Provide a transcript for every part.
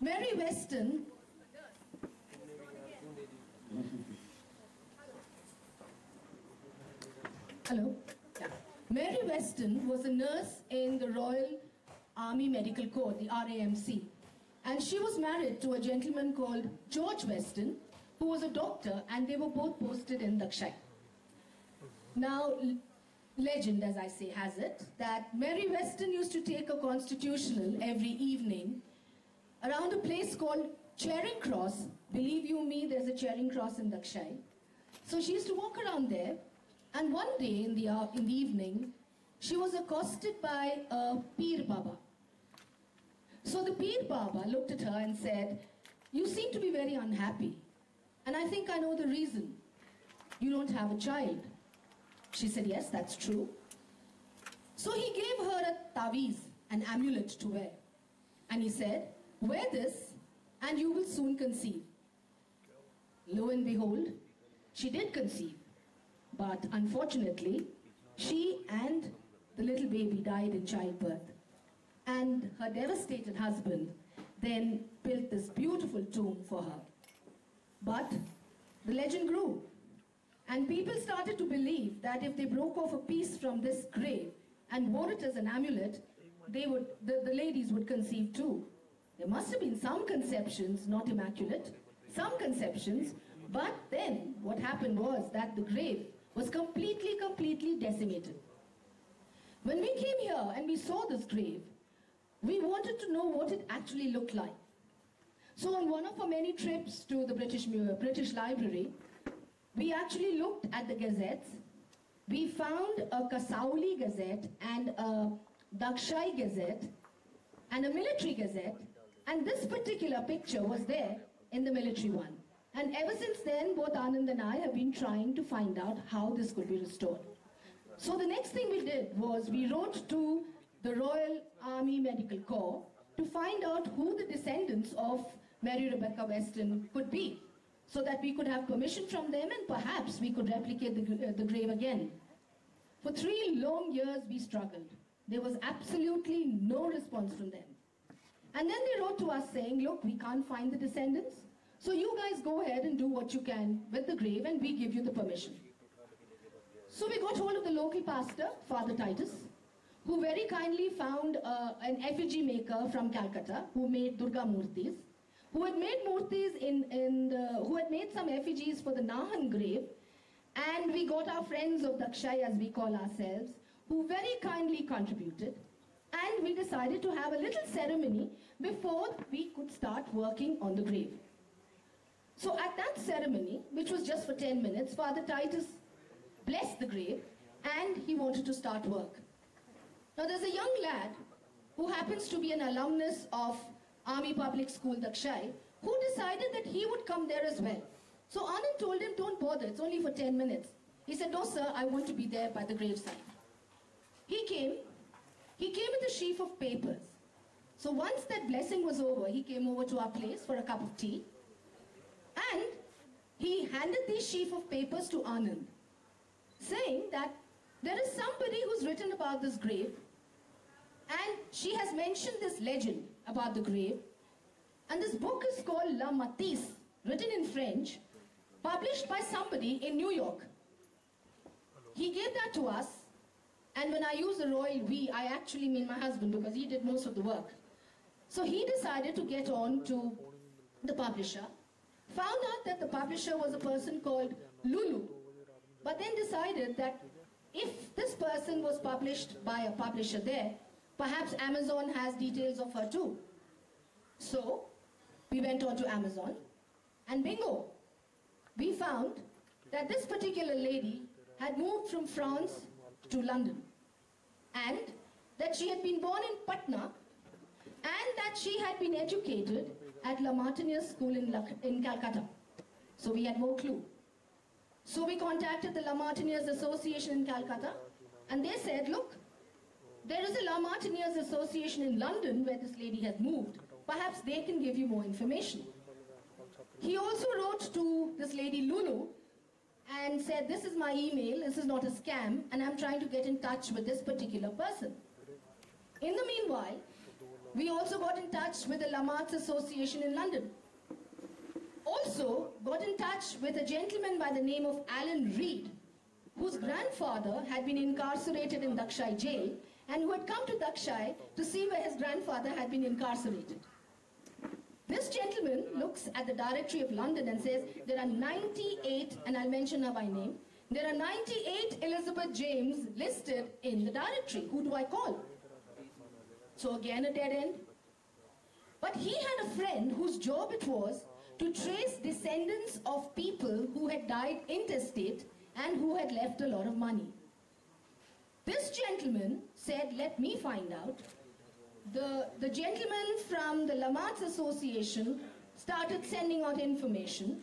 Mary Weston. Hello. Yeah. Mary Weston was a nurse in the Royal Army Medical Corps, the RAMC. And she was married to a gentleman called George Weston, who was a doctor, and they were both posted in Dagshai. Now, legend, as I say, has it that Mary Weston used to take a constitutional every evening around a place called Charing Cross. Believe you me, there's a Charing Cross in Dagshai. So she used to walk around there, and one day in the evening, she was accosted by a Peer Baba. So the Peer Baba looked at her and said, "You seem to be very unhappy, and I think I know the reason. You don't have a child." She said, "Yes, that's true." So he gave her a taweez, an amulet to wear. And he said, "Wear this and you will soon conceive." Lo and behold, she did conceive. But unfortunately, she and the little baby died in childbirth. And her devastated husband then built this beautiful tomb for her. But the legend grew. And people started to believe that if they broke off a piece from this grave and wore it as an amulet, the ladies would conceive too. There must have been some conceptions, not immaculate, some conceptions, but then what happened was that the grave was completely decimated. When we came here and we saw this grave, we wanted to know what it actually looked like. So on one of our many trips to the British Library, we actually looked at the gazettes. We found a Kasauli gazette and a Dagshai gazette and a military gazette, and this particular picture was there in the military one. And ever since then, both Anand and I have been trying to find out how this could be restored. So the next thing we did was we wrote to the Royal Army Medical Corps to find out who the descendants of Mary Rebecca Weston could be, so that we could have permission from them and perhaps we could replicate the grave again. For 3 long years we struggled. There was absolutely no response from them. And then they wrote to us saying, "Look, we can't find the descendants, so you guys go ahead and do what you can with the grave and we give you the permission." So we got hold of the local pastor, Father Titus, who very kindly found an effigy maker from Calcutta who made Durga Murtis, who had made murtis who had made some effigies for the Nahan grave, and we got our friends of Dagshai, as we call ourselves, who very kindly contributed, and we decided to have a little ceremony before we could start working on the grave. So at that ceremony, which was just for 10 minutes, Father Titus blessed the grave and he wanted to start work. Now there's a young lad who happens to be an alumnus of Army Public School Dagshai, who decided that he would come there as well. So Anand told him, "Don't bother, it's only for 10 minutes. He said, "No sir, I want to be there by the graveside." He came with a sheaf of papers. So once that blessing was over, he came over to our place for a cup of tea, and he handed these sheaf of papers to Anand, saying that there is somebody who's written about this grave, and she has mentioned this legend about the grave, and this book is called La Matisse, written in French, published by somebody in New York. He gave that to us, and when I use the royal we, I actually mean my husband, because he did most of the work. So he decided to get on to the publisher, found out that the publisher was a person called Lulu, but then decided that if this person was published by a publisher there, perhaps Amazon has details of her too. So we went on to Amazon, and bingo, we found that this particular lady had moved from France to London, and that she had been born in Patna, and that she had been educated at La Martiniere School in Calcutta. So we had no clue. So we contacted the La Martiniers Association in Calcutta, and they said, "Look, there is a La Martiniers Association in London where this lady has moved. Perhaps they can give you more information." He also wrote to this lady Lulu and said, "This is my email, this is not a scam, and I'm trying to get in touch with this particular person." In the meanwhile, We also got in touch with the Lamarts Association in London. Also got in touch with a gentleman by the name of Alan Reed, whose grandfather had been incarcerated in Dagshai jail and who had come to Dagshai to see where his grandfather had been incarcerated. This gentleman looks at the directory of London and says, there are 98, and I'll mention her by name, there are 98 Elizabeth James listed in the directory. Who do I call? So again a dead end. But he had a friend whose job it was to trace descendants of people who had died intestate and who had left a lot of money. This gentleman said, let me find out. The gentleman from the Lamarts Association started sending out information.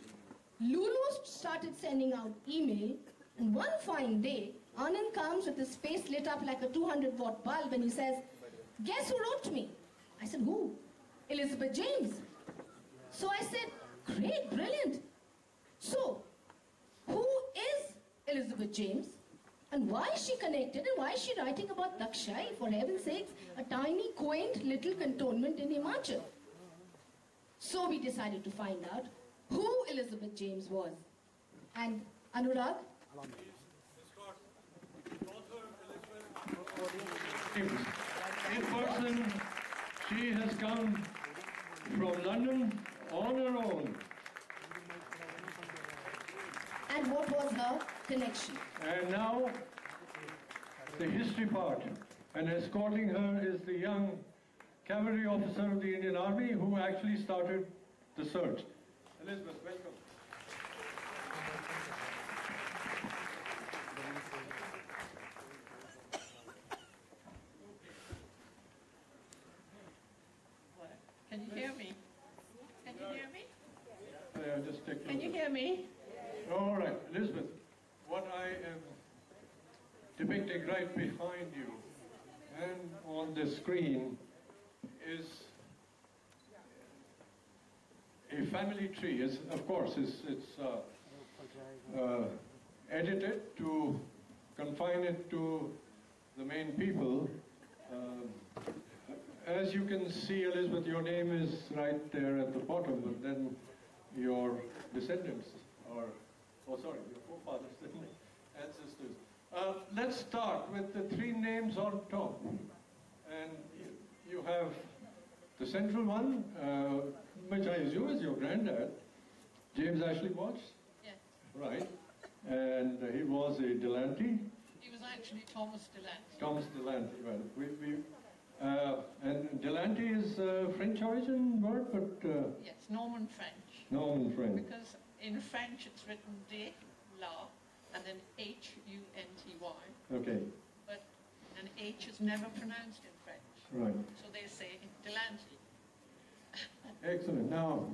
Lulu started sending out email. And one fine day, Anand comes with his face lit up like a 200-watt bulb and he says, guess who wrote to me? I said, who? Elizabeth James. So I said, great, brilliant. So, who is Elizabeth James? And why is she connected and why is she writing about Dagshai, for heaven's sakes, a tiny, quaint little cantonment in Himachal? So we decided to find out who Elizabeth James was. And Anurag? In person, she has come from London on her own. And what was her connection? And now, the history part. And escorting her is the young cavalry officer of the Indian Army who actually started the search. Elizabeth, welcome. Can you hear me? Can you hear me? Yeah, just take Can you hear me? All right, Elizabeth, what I am depicting right behind you and on the screen is a family tree. Of course, it's edited to confine it to the main people. As you can see, Elizabeth, your name is right there at the bottom, but then your descendants are, oh sorry, your forefathers, ancestors. Let's start with the three names on top. And you have the central one, which I assume is your granddad, James Ashley Watts? Yes. Right. And he was a Delanty. He was actually Thomas Delanty. Thomas Delanty, well. And Delanty is a French origin word, but... Yes, Norman French. Norman French. Because in French it's written de, la, and then H-U-N-T-Y. Okay. But an H is never pronounced in French. Right. So they say Delanty. Excellent. Now,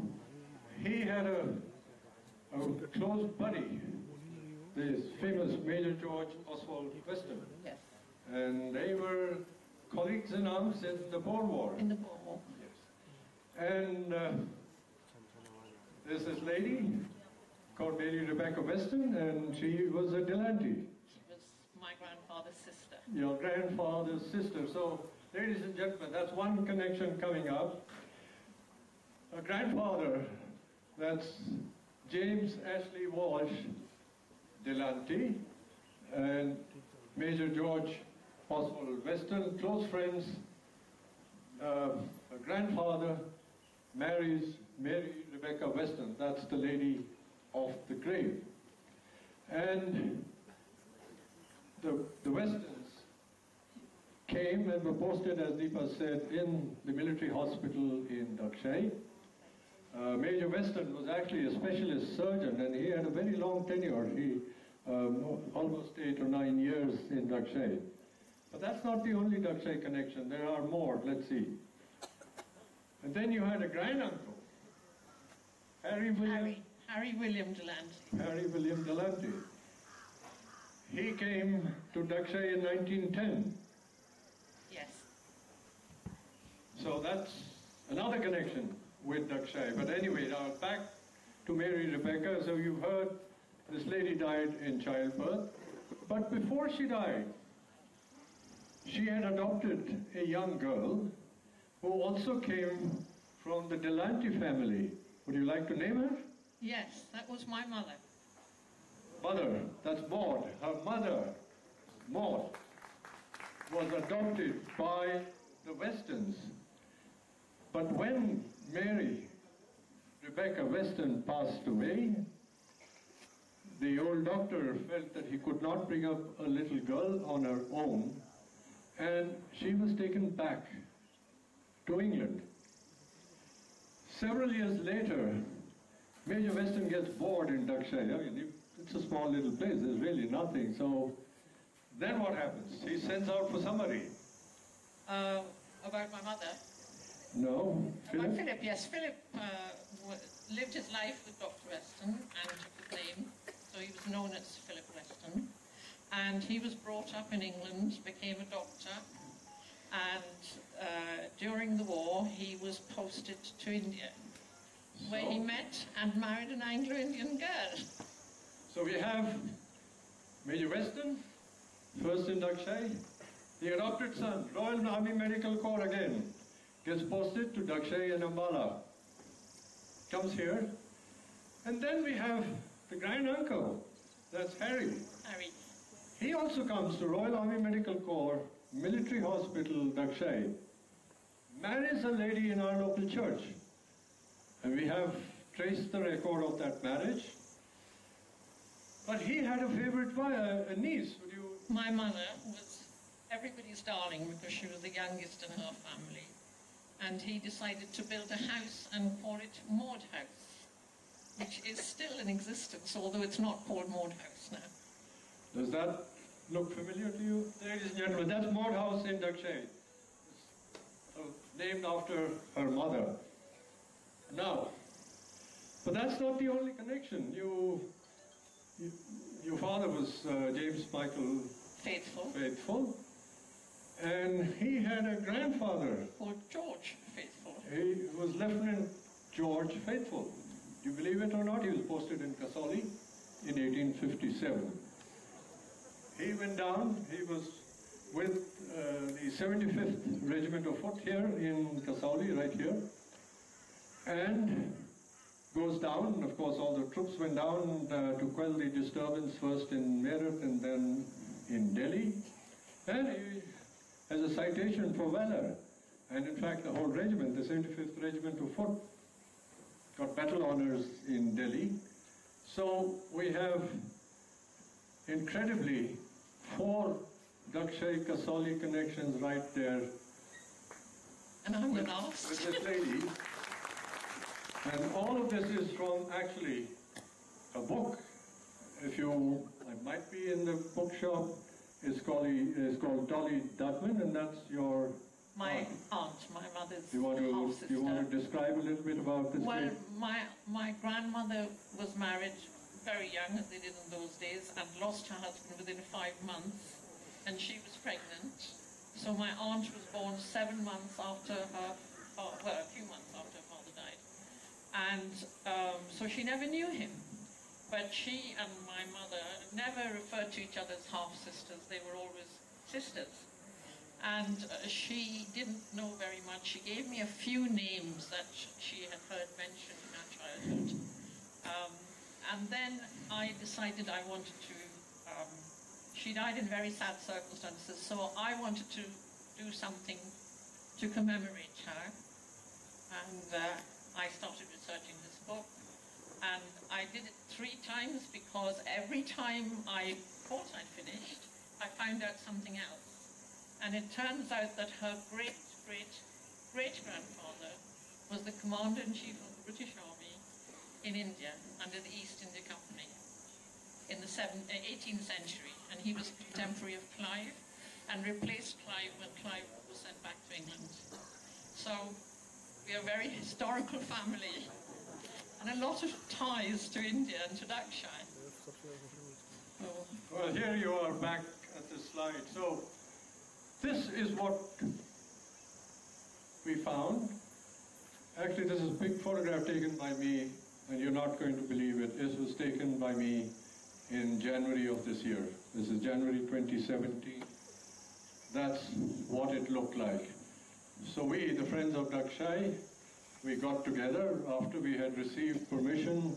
he had a close buddy, this famous Major George Oswald Weston. Yes. And they were colleagues in arms in the Boer War. In the Boer War. Yes. And there's this lady called Mary Rebecca Weston, and she was a Delanty. She was my grandfather's sister. Your grandfather's sister. So, ladies and gentlemen, that's one connection coming up. A grandfather, that's James Ashley Walsh Delanty, and Major George Oswald Weston, close friends. A grandfather marries Mary Rebecca Weston, that's the lady of the grave. And the Westons came and were posted, as Deepa said, in the military hospital in Dagshai. Major Weston was actually a specialist surgeon, and he had a very long tenure. He almost 8 or 9 years in Dagshai. But that's not the only Dagshai connection. There are more. Let's see. And then you had a granduncle, Harry William Delanty. Harry William Delanty. He came to Dagshai in 1910. Yes. So that's another connection with Dagshai. But anyway, now back to Mary Rebecca. So you've heard this lady died in childbirth. But before she died, she had adopted a young girl who also came from the Delante family. Would you like to name her? Yes, that was my mother. Mother, that's Maud. Her mother, Maud, was adopted by the Westons. But when Mary, Rebecca Weston, passed away, the old doctor felt that he could not bring up a little girl on her own, and she was taken back to England. Several years later, Major Weston gets bored in Dagshai. I mean, it's a small little place, there's really nothing. So then what happens? He sends out for somebody. About my mother? No, Philip? About Philip, yes. Philip lived his life with Dr. Weston and took his name, so he was known as Philip Weston. And he was brought up in England, became a doctor, and during the war he was posted to India, where he met and married an Anglo-Indian girl. So we have Major Weston, first in Dagshai, the adopted son, Royal Army Medical Corps again, gets posted to Dagshai and Ambala, comes here, and then we have the grand-uncle, that's Harry. Harry. He also comes to Royal Army Medical Corps, Military Hospital, Dagshai, marries a lady in our local church. And we have traced the record of that marriage. But he had a favorite wife, a niece. Would you? My mother was everybody's darling because she was the youngest in her family. And he decided to build a house and call it Maud House, which is still in existence, although it's not called Maud House now. Does that look familiar to you? Ladies and gentlemen, that's Maud House in Dagshai, named after her mother. Now, but that's not the only connection. Your father was James Michael Faithful, and he had a grandfather called George Faithful. He was Lieutenant George Faithful. Do you believe it or not? He was posted in Kasauli in 1857. He went down, he was with the 75th Regiment of Foot here in Kasauli, right here, and goes down, and of course all the troops went down to quell the disturbance, first in Meerut and then in Delhi, and he has a citation for valor, and in fact the whole regiment, the 75th Regiment of Foot, got battle honors in Delhi. So we have incredibly 4 Dagshai Kasauli connections right there. And I'm the last. With this lady. And all of this is from actually a book. If you, it might be in the bookshop, it's called Dolly Dudman, and that's your my aunt, my mother's Do you want to describe a little bit about this? Well, my grandmother was married very young, as they did in those days, and lost her husband within 5 months, and she was pregnant. So my aunt was born 7 months after her, well, a few months after her father died. And so she never knew him. But she and my mother never referred to each other as half-sisters. They were always sisters. And she didn't know very much. She gave me a few names that she had heard mentioned in her childhood. And then I decided I wanted to, she died in very sad circumstances, so I wanted to do something to commemorate her. And I started researching this book. And I did it 3 times because every time I thought I'd finished, I found out something else. And it turns out that her great-great-great-grandfather was the Commander-in-Chief of the British Army in India under the East India Company in the 18th century. And he was contemporary of Clive and replaced Clive when Clive was sent back to England. So we are a very historical family and a lot of ties to India and to Dagshai. Well, here you are back at the slide. So this is what we found. Actually, this is a big photograph taken by me, and you're not going to believe it. This was taken by me in January of this year. This is January 2017. That's what it looked like. So we, the Friends of Dagshai, we got together after we had received permission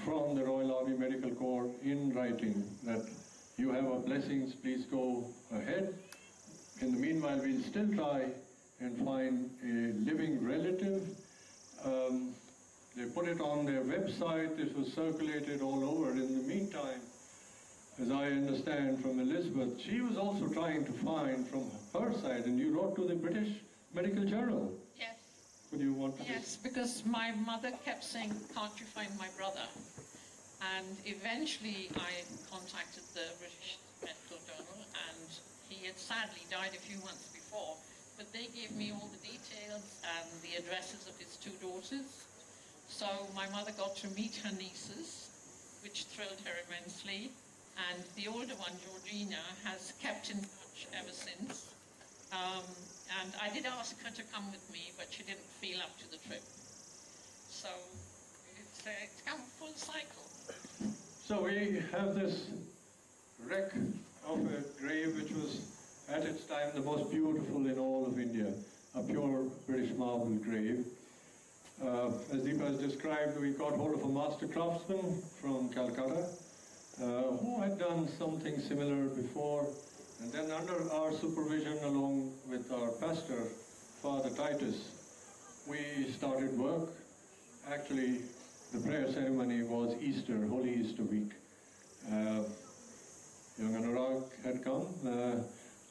from the Royal Army Medical Corps in writing that you have our blessings, please go ahead. In the meanwhile, we'll still try and find a living relative. They put it on their website, it was circulated all over. In the meantime, as I understand from Elizabeth, she was also trying to find from her side, and you wrote to the British Medical Journal. Yes. Would you want to? Yes, because my mother kept saying, can't you find my brother? And eventually I contacted the British Medical Journal, and he had sadly died a few months before, but they gave me all the details and the addresses of his two daughters. So my mother got to meet her nieces, which thrilled her immensely, and the older one, Georgina, has kept in touch ever since. And I did ask her to come with me, but she didn't feel up to the trip. So it's come full cycle. So we have this wreck of a grave which was at its time the most beautiful in all of India, a pure British marble grave. As Deepa has described, we got hold of a master craftsman from Calcutta who had done something similar before, and then under our supervision along with our pastor, Father Titus, we started work. Actually, the prayer ceremony was Easter, Holy Easter week. Young Anurag had come,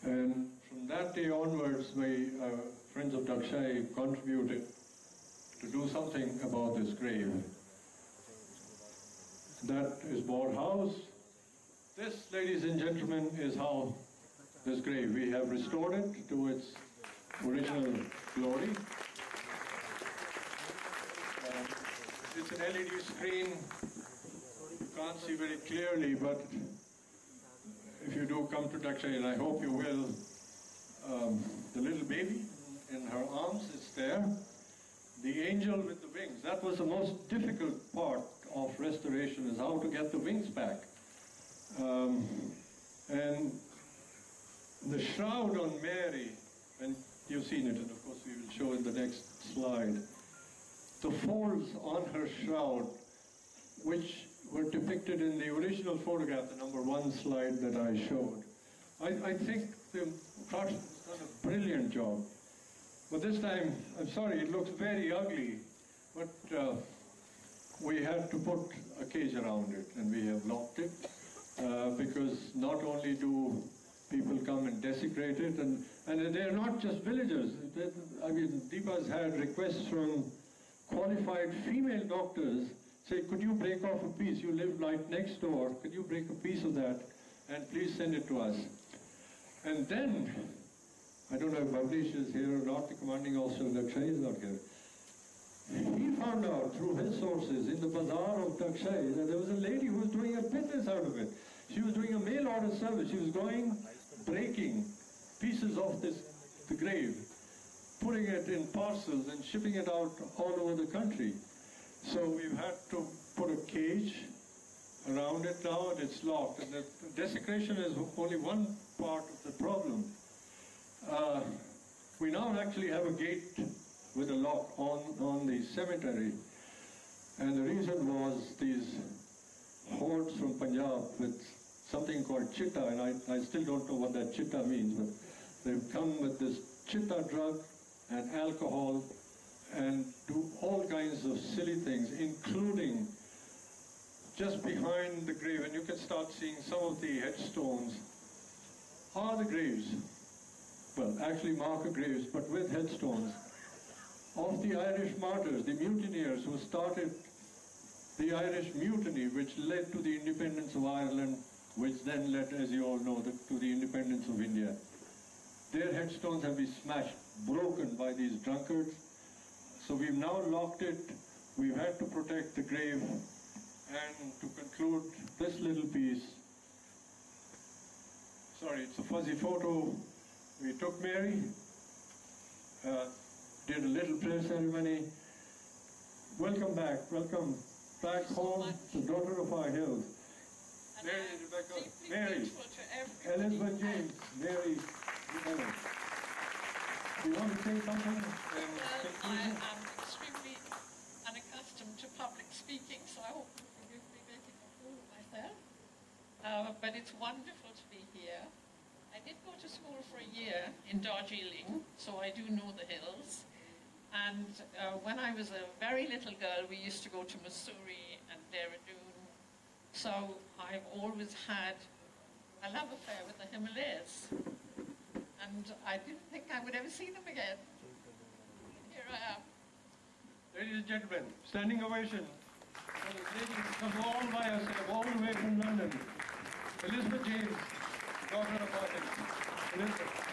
and from that day onwards, we, Friends of Dagshai, contributed to do something about this grave. That is Board House. This, ladies and gentlemen, is how this grave, we have restored it to its original glory. It's an LED screen. You can't see very clearly, but if you do come to Dagshai, and I hope you will, the little baby in her arms is there. The angel with the wings, that was the most difficult part of restoration, is how to get the wings back. And the shroud on Mary, and you've seen it, and of course we will show in the next slide, the folds on her shroud, which were depicted in the original photograph, the #1 slide that I showed. I think the craftsman has done a brilliant job. But this time, I'm sorry, it looks very ugly, but we had to put a cage around it, and we have locked it, because not only do people come and desecrate it, and they're not just villagers. I mean, Deepa's had requests from qualified female doctors, say, could you break off a piece? You live right next door. Could you break a piece of that and please send it to us? And then, I don't know if Bhavnish is here or not, the commanding officer of Dagshai is not here. He found out through his sources in the bazaar of Dagshai that there was a lady who was doing a business out of it. She was doing a mail order service. She was going, breaking pieces of the grave, putting it in parcels and shipping it out all over the country. So we've had to put a cage around it now, and it's locked. And the desecration is only one part of the problem. We now actually have a gate with a lock on the cemetery. And the reason was these hordes from Punjab with something called chitta, and I still don't know what that chitta means, but they've come with this chitta drug and alcohol and do all kinds of silly things, including just behind the grave, and you can start seeing some of the headstones, are the graves, well, actually marker graves, but with headstones, of the Irish martyrs, the mutineers who started the Irish mutiny, which led to the independence of Ireland, which then led, as you all know, to the independence of India. Their headstones have been smashed, broken by these drunkards. So we've now locked it. We've had to protect the grave. And to conclude this little piece, sorry, it's a fuzzy photo. We took Mary, did a little prayer ceremony. Welcome back home, the daughter of our hills. Mary, Rebecca, Mary, Elizabeth James, Mary, Do you want to say something? Well, I am extremely unaccustomed to public speaking, so I hope you forgive me making a fool of myself. But it's wonderful to be here. I did go to school for a year in Darjeeling, so I do know the hills. And when I was a very little girl, we used to go to Mussoorie and Dehradun. So I've always had a love affair with the Himalayas. And I didn't think I would ever see them again. Here I am. Ladies and gentlemen, standing ovation for the lady who comes all by herself, all the way from London. Elizabeth James, daughter of artist. Elizabeth.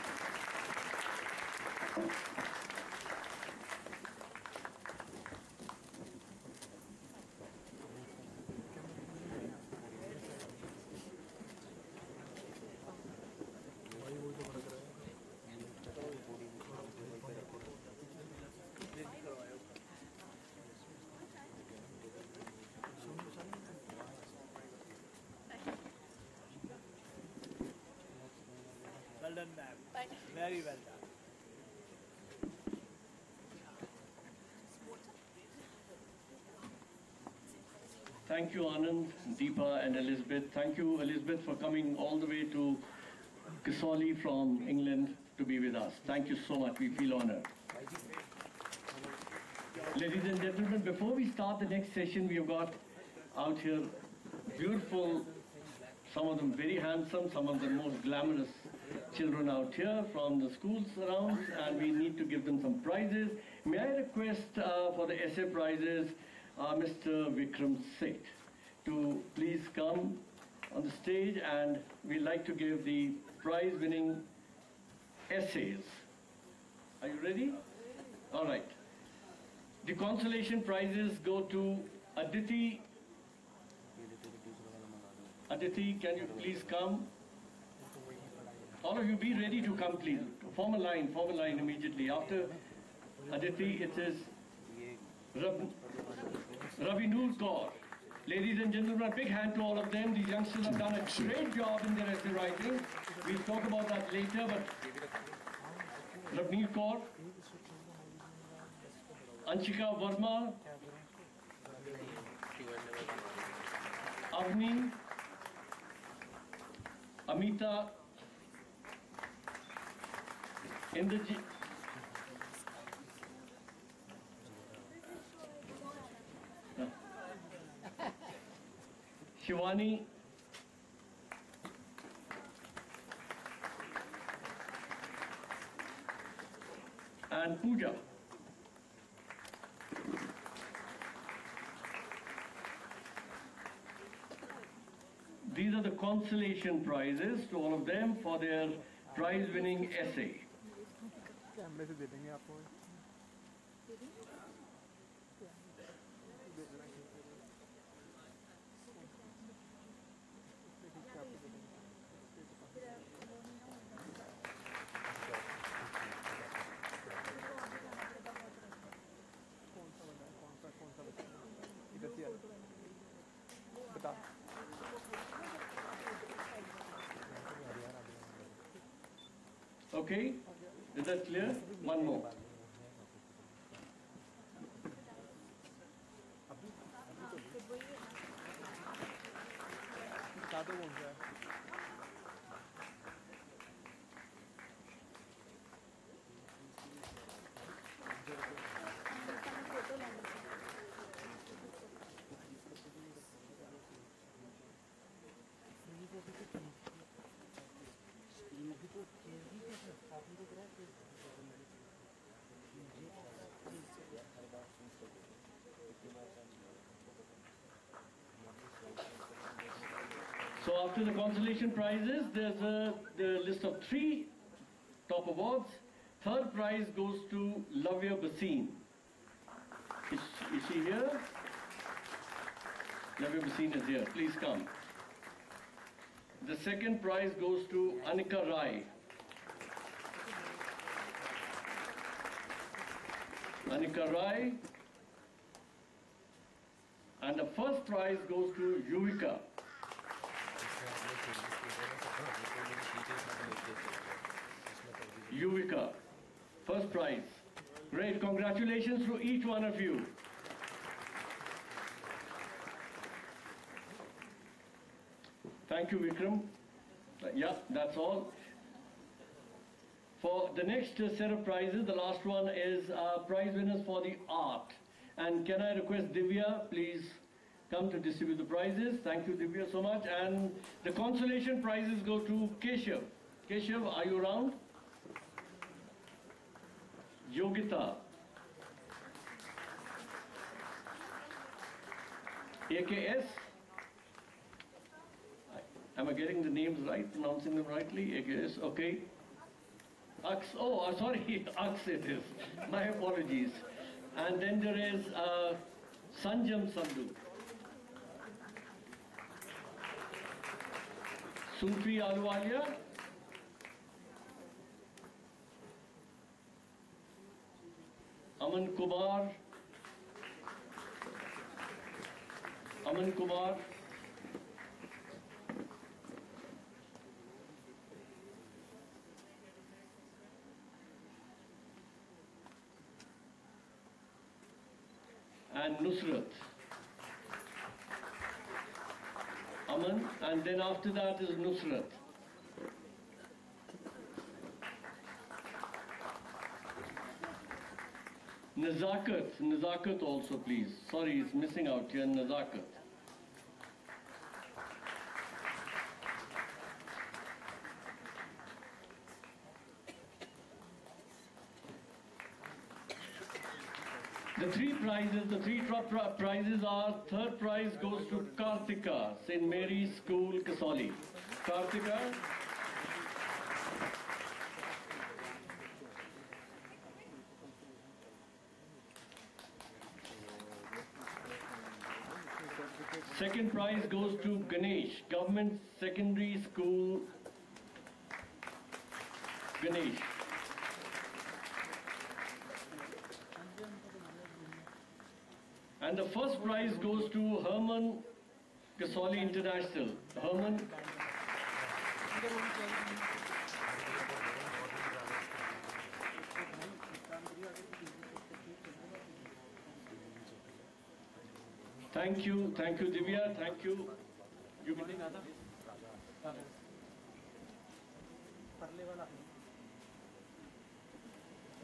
Well done, ma'am. Thank you. Very well done. Thank you, Anand, Deepa, and Elizabeth. Thank you, Elizabeth, for coming all the way to Kasauli from England to be with us. Thank you so much. We feel honored. Ladies and gentlemen, before we start the next session, we have got out here beautiful, some of them very handsome, some of the most glamorous children out here from the schools around, and we need to give them some prizes. May I request for the essay prizes, Mr. Vikram Seth to please come on the stage, and we'd like to give the prize-winning essays. Are you ready? All right. The consolation prizes go to Aditi. Aditi, can you please come? All of you be ready to come, please. Form a line immediately. After Aditi, it is Ravinur Kaur. Ladies and gentlemen, a big hand to all of them. These youngsters have done a great job in their essay writing. We'll talk about that later, but Ravinur Kaur, Anshika Verma, Avni, Amita, Indrajit, Shivani, and Pooja. These are the consolation prizes to all of them for their prize-winning essay. Okay, is that clear? One more. So after the consolation prizes, there's the list of 3 top awards. Third prize goes to Lavya Basin. Is she here? Lavya Basin is here. Please come. The second prize goes to Anika Rai. Anika Rai. And the first prize goes to Yuvika. Yuvika. First prize. Great, congratulations to each one of you. Thank you, Vikram. Yeah, that's all. For the next set of prizes, the last one is prize winners for the art. And can I request Divya, please come to distribute the prizes. Thank you, Divya, so much. And the consolation prizes go to Keshav. Keshav, are you around? Yogita. AKS. Am I getting the names right, pronouncing them rightly? AKS, okay. Aks, oh, sorry, Aks it is. My apologies. And then there is Sanjam Sandhu. Sufi Aluwalia. Aman Kumar. Aman Kumar. And Nusrat. Aman, and then after that is Nusrat. Nazakat also, please. Sorry, it's missing out here, Nazakat. The three top prizes are, third prize goes to Kartika, St. Mary's School, Kasauli. Kartika. Second prize goes to Ganesh, Government Secondary School, Ganesh. And the first prize goes to Herman Kasauli International. Herman. Thank you, Divya, thank you.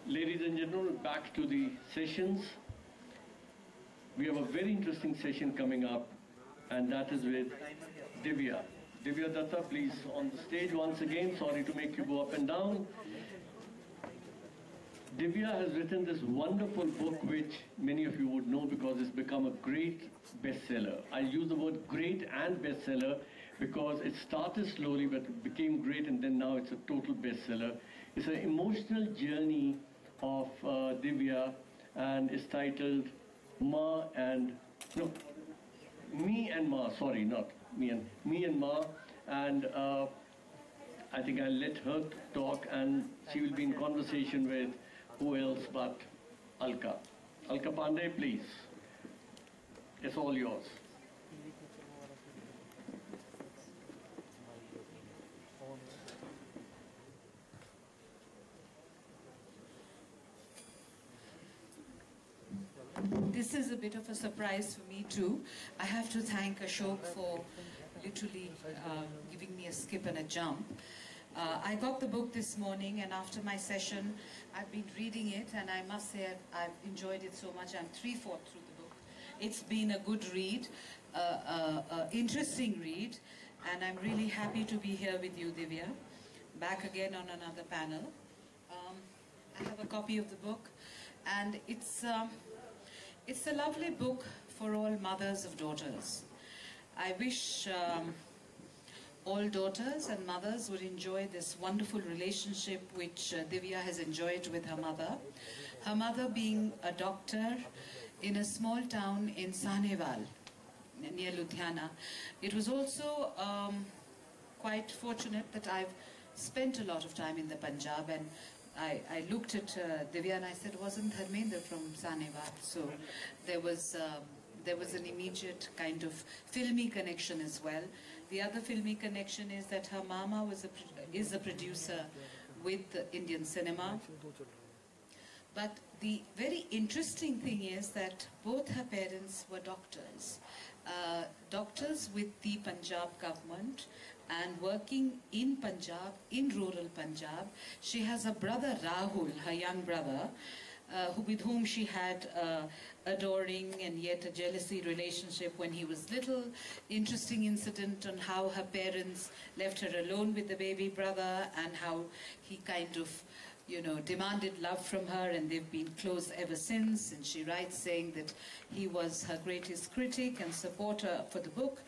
Ladies and gentlemen, back to the sessions. We have a very interesting session coming up, and that is with Divya. Divya Dutta, please, on the stage once again. Sorry to make you go up and down. Divya has written this wonderful book, which many of you would know because it's become a great bestseller. I use the word great and bestseller because it started slowly, but it became great, and then now it's a total bestseller. It's an emotional journey of Divya, and it's titled Me and Ma, sorry, not me and Ma, and I think I'll let her talk, and she will be in conversation with who else but Alka. Alka Pande, please. It's all yours. This is a bit of a surprise for me too. I have to thank Ashok for literally giving me a skip and a jump. I got the book this morning, and after my session, I've been reading it, and I must say I've enjoyed it so much. I'm 3/4 through the book. It's been a good read, interesting read, and I'm really happy to be here with you, Divya, back again on another panel. I have a copy of the book, and it's a lovely book for all mothers of daughters. I wish all daughters and mothers would enjoy this wonderful relationship which Divya has enjoyed with her mother. Her mother being a doctor in a small town in Sahnewal, near Ludhiana. It was also quite fortunate that I've spent a lot of time in the Punjab, and I looked at Divya and I said, wasn't Dharmendra from Sahnewal? So there was an immediate kind of filmy connection as well. The other filmy connection is that her mama is a producer with Indian cinema. But the very interesting thing is that both her parents were doctors. Doctors with the Punjab government and working in Punjab, in rural Punjab. She has a brother, Rahul, her young brother, with whom she had adoring and yet a jealousy relationship when he was little. Interesting incident on how her parents left her alone with the baby brother and how he kind of, you know, demanded love from her, and they've been close ever since. And she writes saying that he was her greatest critic and supporter for the book.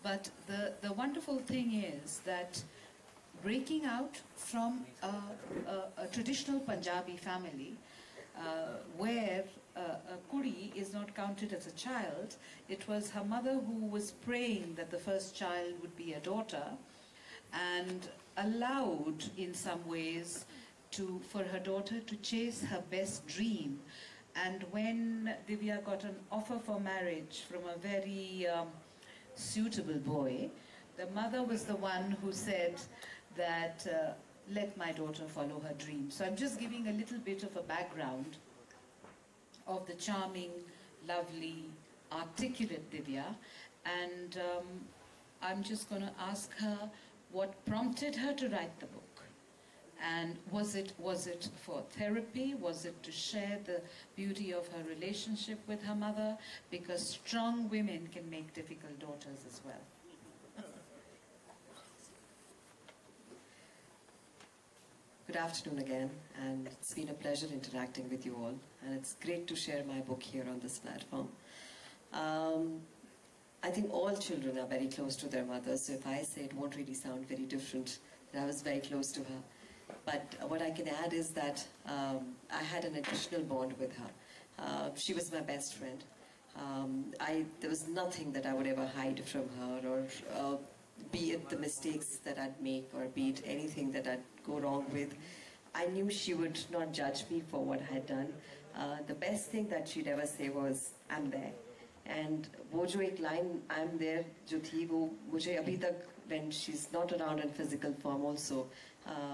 But the wonderful thing is that breaking out from a traditional Punjabi family, where a kudi is not counted as a child, it was her mother who was praying that the first child would be a daughter, and allowed in some ways for her daughter to chase her best dream. And when Divya got an offer for marriage from a very suitable boy, the mother was the one who said that let my daughter follow her dream. So I'm just giving a little bit of a background of the charming, lovely, articulate Divya, and I'm just going to ask her what prompted her to write the book. And was it for therapy? Was it to share the beauty of her relationship with her mother? Because strong women can make difficult daughters as well. Good afternoon again, and it's been a pleasure interacting with you all, and it's great to share my book here on this platform. I think all children are very close to their mothers, so if I say it won't really sound very different, that I was very close to her. But what I can add is that I had an additional bond with her. She was my best friend. There was nothing that I would ever hide from her, or be it the mistakes that I'd make, or be it anything that I'd go wrong with. I knew she would not judge me for what I had done. The best thing that she'd ever say was, I'm there. And वो जो एक line, I'm there, जो थी, वो मुझे अभी तक, when she's not around in physical form also,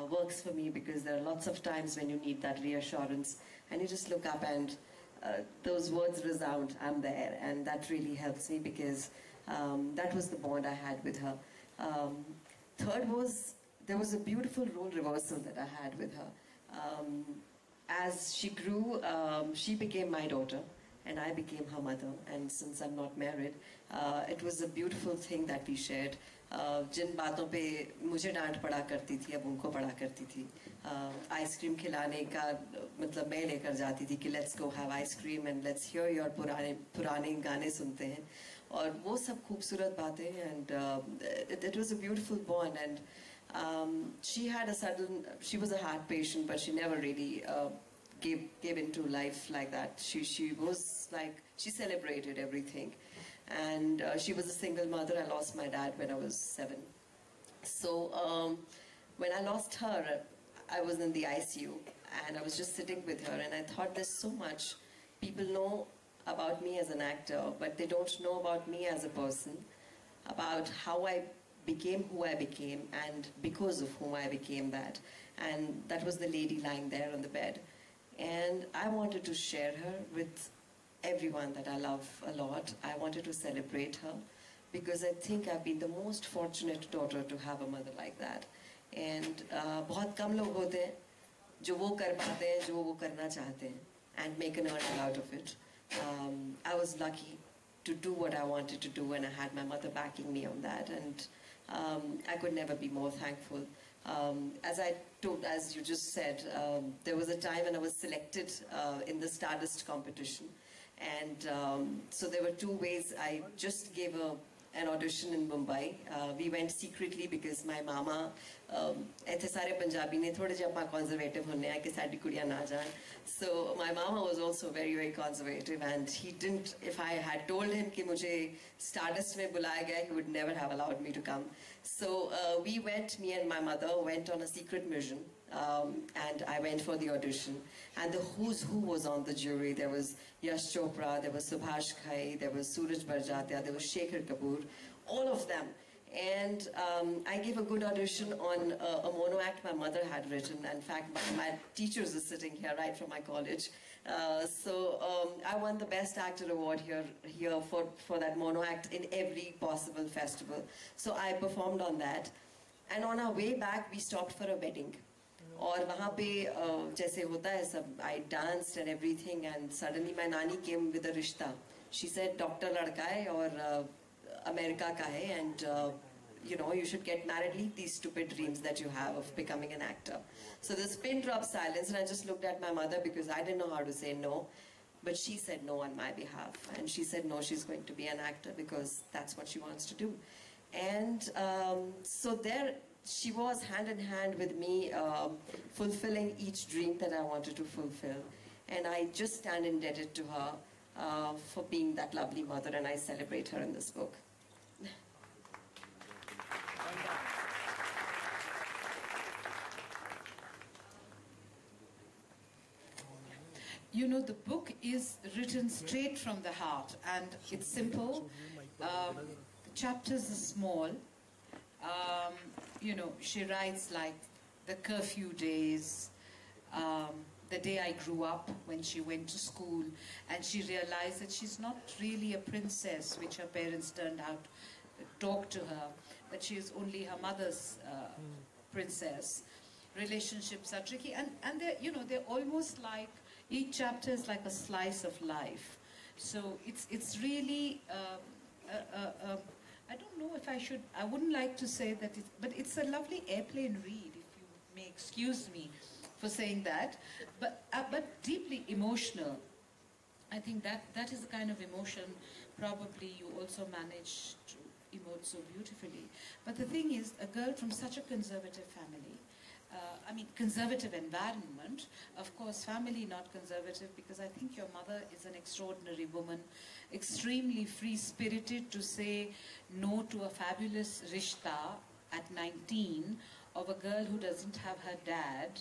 works for me, because there are lots of times when you need that reassurance and you just look up and those words resound, I'm there, and that really helps me, because that was the bond I had with her. Third was, there was a beautiful role reversal that I had with her. As she grew, she became my daughter and I became her mother, and since I'm not married, it was a beautiful thing that we shared. जिन बातों पे मुझे डांट पड़ा करती थी, अब उनको पड़ा करती थी. आइसक्रीम खिलाने का मतलब मैं लेकर जाती थी कि let's go have ice cream and let's hear your पुराने गाने सुनते हैं, और वो सब खूबसूरत बातें, and it was a beautiful bond. And she was a heart patient, but she never really gave into life like that. She was like, she celebrated everything. And she was a single mother. I lost my dad when I was 7. So when I lost her, I was in the ICU and I was just sitting with her, and I thought, there's so much people know about me as an actor, but they don't know about me as a person, about how I became who I became, and because of whom I became that. And that was the lady lying there on the bed. And I wanted to share her with everyone that I love a lot. I wanted to celebrate her, because I think I've been the most fortunate daughter to have a mother like that. And बहुत कम लोग होते हैं जो वो कर पाते हैं जो वो करना चाहते हैं, and make an earning out of it. I was lucky to do what I wanted to do, and I had my mother backing me on that, and I could never be more thankful. As you just said, there was a time when I was selected in the Stardust competition. And so there were 2 ways. I just gave an audition in Mumbai. We went secretly because my mama, ऐथे सारे पंजाबी ने थोड़े जे अपना conservative होने हैं कि साडी कुड़ियां ना जान. So my mama was also very, very conservative, and he didn't. If I had told him कि मुझे Stardust में बुलाया गया, he would never have allowed me to come. So we went, me and my mother went on a secret mission. And I went for the audition, and the who's who was on the jury. There was Yash Chopra, there was Subhash Ghai, there was Suraj Barjatia, there was Shekhar Kapoor, all of them. And I gave a good audition on a mono act my mother had written. In fact, my teachers are sitting here right from my college. I won the Best Actor award here for that mono act in every possible festival. So I performed on that. And on our way back, we stopped for a wedding. और वहाँ पे जैसे होता है सब, I danced and everything, and suddenly my nani came with a रिश्ता. She said, doctor लड़का है और अमेरिका का है, and you know, you should get married, leave these stupid dreams that you have of becoming an actor. So this pin drop silence, and I just looked at my mother because I didn't know how to say no. But she said no on my behalf, and she said no, she's going to be an actor because that's what she wants to do. And so there she was, hand in hand with me, fulfilling each dream that I wanted to fulfill. And I just stand indebted to her for being that lovely mother, and I celebrate her in this book. You know, the book is written straight from the heart, and it's simple. The chapters are small. You know, she writes like the curfew days, the day I grew up, when she went to school, and she realized that she's not really a princess, which her parents turned out to talk to her, but she is only her mother's princess. Relationships are tricky, and they're, you know, they're almost like, each chapter is like a slice of life. So it's really, I don't know if I wouldn't like to say that, but it's a lovely airplane read, if you may excuse me for saying that, but deeply emotional. I think that is the kind of emotion probably you also manage to emote so beautifully. But the thing is, a girl from such a conservative family, I mean, conservative environment, of course, family not conservative, because I think your mother is an extraordinary woman, extremely free-spirited to say no to a fabulous rishta at 19 of a girl who doesn't have her dad,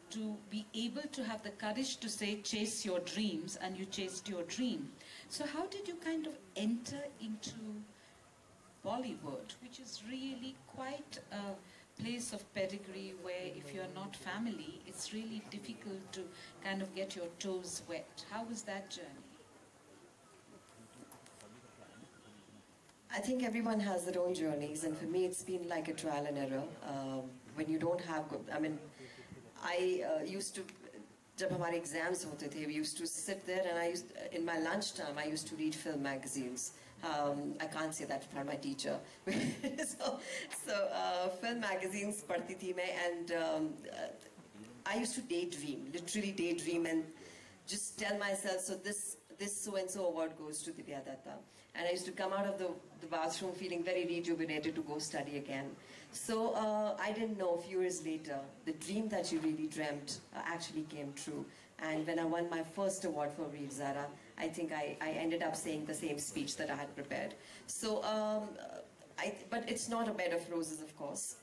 to be able to have the courage to say, chase your dreams, and you chased your dream. So how did you kind of enter into Bollywood, which is really quite a place of pedigree where if you're not family, it's really difficult to kind of get your toes wet. How was that journey? I think everyone has their own journeys, and for me it's been like a trial and error. When you don't have good, I mean, I used to, जब हमारे exams होते थे, we used to sit there, and in my lunchtime I used to read film magazines. I can't say that for my teacher. so film magazines पढ़ती थी मैं, and I used to daydream, literally daydream, and just tell myself, so this so-and-so award goes to Divya Dutta. And I used to come out of the bathroom feeling very rejuvenated to go study again. So I didn't know, a few years later, the dream that you really dreamt actually came true. And when I won my first award for Real Zara, I think I ended up saying the same speech that I had prepared. So, but it's not a bed of roses, of course.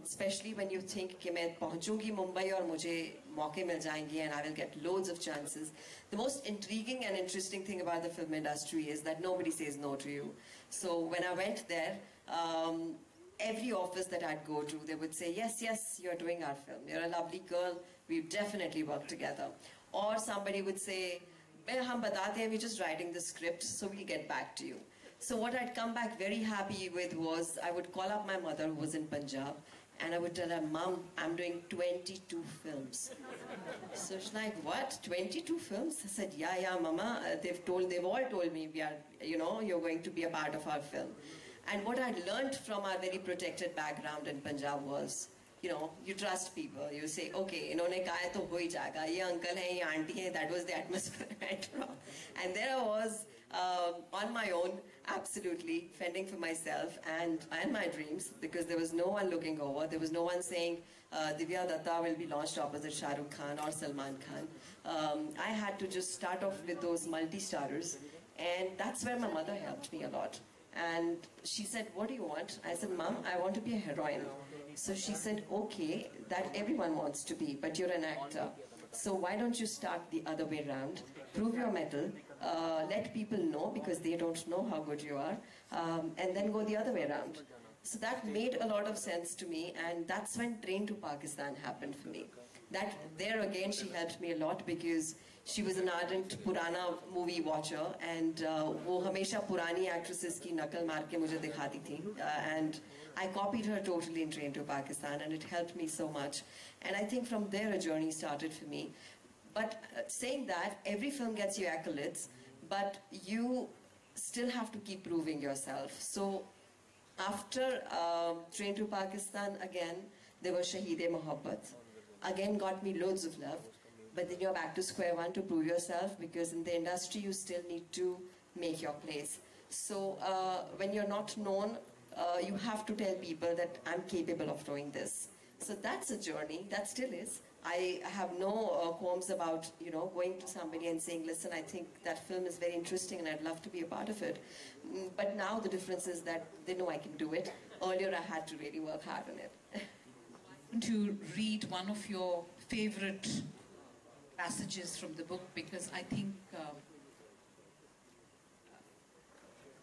Especially when you think कि मैं पहुंचूंगी मुंबई और मुझे मौके मिल जाएंगे and I will get loads of chances. The most intriguing and interesting thing about the film industry is that nobody says no to you. So when I went there, every office that I'd go to, they would say, yes, yes, you're doing our film. You're a lovely girl. We definitely work together. Or somebody would say, हम बताते हैं, we're just writing the script, so we'll get back to you. So what I'd come back very happy with was, I would call up my mother who was in Punjab, and I would tell her, Mom, I'm doing 22 films. So she's like, what, 22 films? I said, yeah, Mama, they've all told me, we are, you know, you're going to be a part of our film. And what I'd learned from our very protected background in Punjab was, you know, you trust people. You say, okay, इन्होंने कहा है तो हो ही जाएगा. ये uncle हैं, ये auntie हैं. That was the atmosphere I went from. And there I was, on my own, absolutely fending for myself and my dreams, because there was no one looking over. There was no one saying, Divya Dutta will be launched opposite Shah Rukh Khan or Salman Khan. I had to just start off with those multi-starters, and that's where my mother helped me a lot. And she said, what do you want? I said, Mom, I want to be a heroine. So she said, okay, that everyone wants to be, but you're an actor. So why don't you start the other way around prove your mettle, let people know because they don't know how good you are, and then go the other way around. So that made a lot of sense to me, and that's when Train to Pakistan happened for me. That there again she helped me a lot because she was an ardent Purana movie watcher, and वो हमेशा पुरानी actresses की नकल मार के मुझे दिखाती थी, and I copied her totally in Train to Pakistan, and it helped me so much. And I think from there a journey started for me. But saying that, every film gets you accolades, but you still have to keep proving yourself. So after Train to Pakistan, again, there was Shaheed-e-Mohabbat. Again, got me loads of love. But then you're back to square one to prove yourself, because in the industry you still need to make your place. So when you're not known, you have to tell people that I'm capable of doing this. So that's a journey, that still is. I have no qualms about, going to somebody and saying, listen, I think that film is very interesting and I'd love to be a part of it. But now the difference is that they know I can do it. Earlier I had to really work hard on it. To read one of your favorite passages from the book, because I think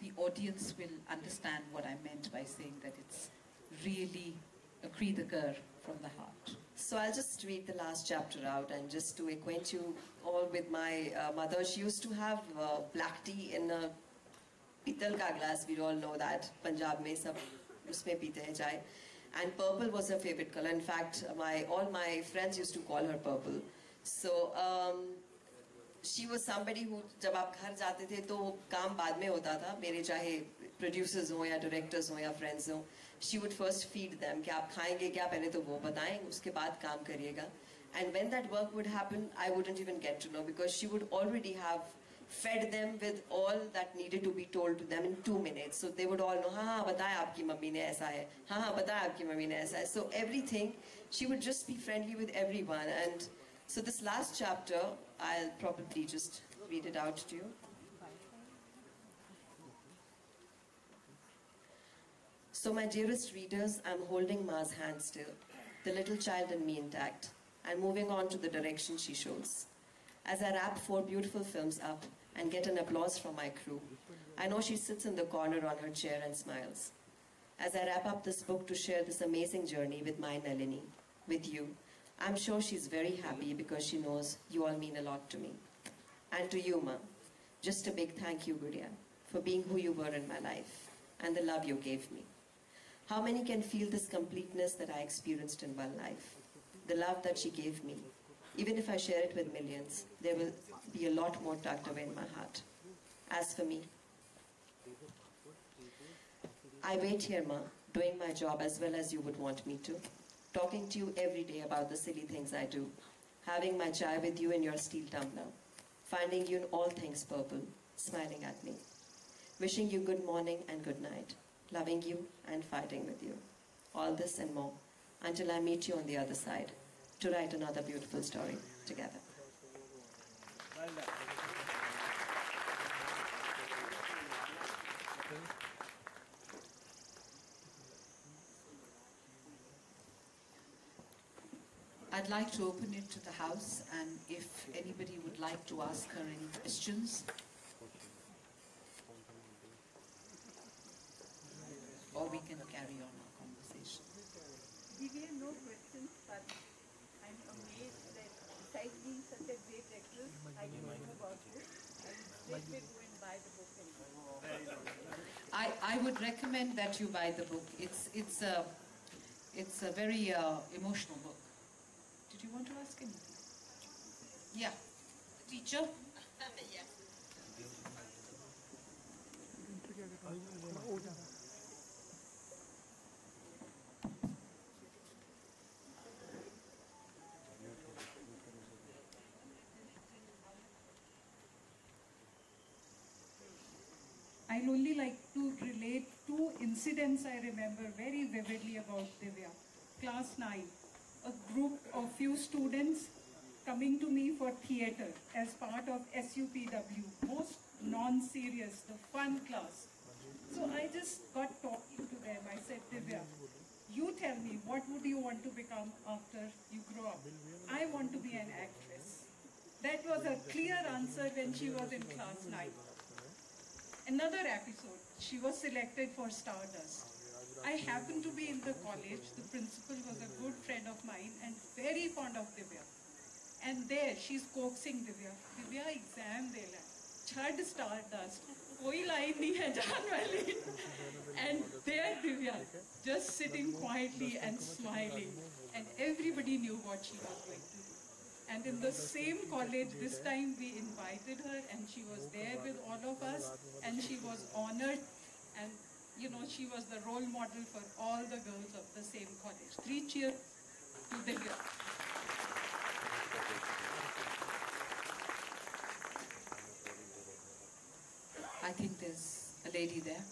the audience will understand what I meant by saying that it's really a Kridagar from the heart. So I'll just read the last chapter out, and just to acquaint you all with my mother. She used to have black tea in a pital ka glass. We all know that Punjab mein sab usme peete hain chai. And purple was her favorite color. In fact, all my friends used to call her purple. So she was somebody who, जब आप घर जाते थे तो काम बाद में होता था, मेरे चाहे producers हों या directors हों या friends हों, she would first feed them कि आप खाएंगे क्या, पहले तो वो बताएं, उसके बाद काम करिएगा. And when that work would happen, I wouldn't even get to know, because she would already have fed them with all that needed to be told to them in 2 minutes. So they would all know, हाँ बताया आपकी mummy ने ऐसा है, हाँ बताया आपकी mummy ने ऐसा है. So everything, she would just be friendly with everyone. And so this last chapter, I'll probably just read it out to you. So my dearest readers, I'm holding Ma's hand still, the little child in me intact, and moving on to the direction she shows. As I wrap 4 beautiful films up and get an applause from my crew, I know she sits in the corner on her chair and smiles. As I wrap up this book to share this amazing journey with my Nalini, with you, I'm sure she's very happy because she knows you all mean a lot to me. And to you, Ma, just a big thank you, Gudiya, for being who you were in my life and the love you gave me. How many can feel this completeness that I experienced in one life? The love that she gave me. Even if I share it with millions, there will be a lot more tucked away in my heart. As for me, I wait here, Ma, doing my job as well as you would want me to, talking to you every day about the silly things I do, having my chai with you in your steel tumbler, finding you in all things purple, smiling at me, wishing you good morning and good night, loving you and fighting with you. All this and more, until I meet you on the other side, to write another beautiful story together. Well done. I'd like to open it to the house, and if anybody would like to ask her any questions, or we can carry on our conversation. Divya, no questions, but I'm amazed that besides being such a great actress, I didn't know about this. And straight away go and buy the book and I would recommend that you buy the book. It's a very emotional book. Did you want to ask anything? Yeah. Teacher? Yes. I'd only like to relate 2 incidents I remember very vividly about Divya. Class 9, a group of few students coming to me for theatre as part of SUPW, most non-serious, the fun class. So I just got talking to them. I said, Divya, you tell me, what would you want to become after you grow up? I want to be an actress. That was a clear answer when she was in class 9. Another episode, she was selected for Stardust. I happened to be in the college. The principal was a good friend of mine and very fond of Divya. And there she's coaxing Divya. Divya exam dela. Chhad Stardust. Koi line nahi hai jaan wali. And there Divya, just sitting quietly and smiling. And everybody knew what she was going to do. And in the same college, this time we invited her and she was there with all of us and she was honored and you know, she was the role model for all the girls of the same college. 3 cheers to Divya. I think there's a lady there.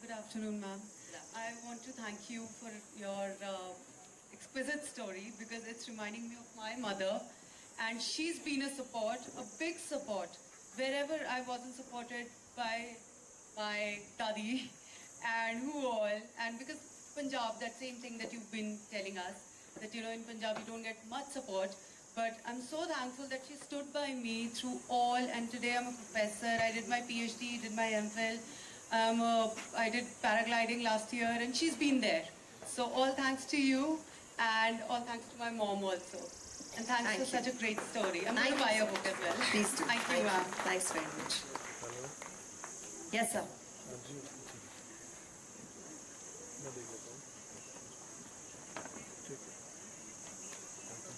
Good afternoon, ma'am. I want to thank you for your exquisite story because it's reminding me of my mother, and she's been a support, a big support, wherever I wasn't supported by my Dadi and who all, and because Punjab, that same thing that you've been telling us, that you know in Punjab you don't get much support, but I'm so thankful that she stood by me through all, and today I'm a professor, I did my PhD, did my MPhil, I did paragliding last year and she's been there. So all thanks to you and all thanks to my mom also. And thanks for such a great story. I'm going to buy a book as well. Please do. Thank you, ma'am. Thanks very much. Yes, sir.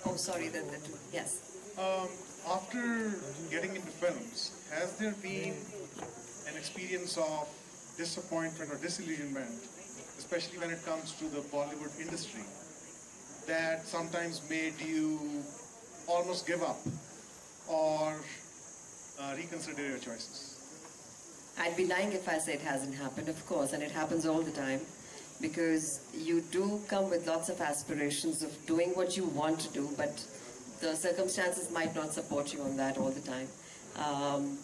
Oh, sorry, yes. After getting into films, has there been an experience of disappointment or disillusionment, especially when it comes to the Bollywood industry, that sometimes made you almost give up or reconsider your choices? I'd be lying if I say it hasn't happened, of course, and it happens all the time, because you do come with lots of aspirations of doing what you want to do, but the circumstances might not support you on that all the time.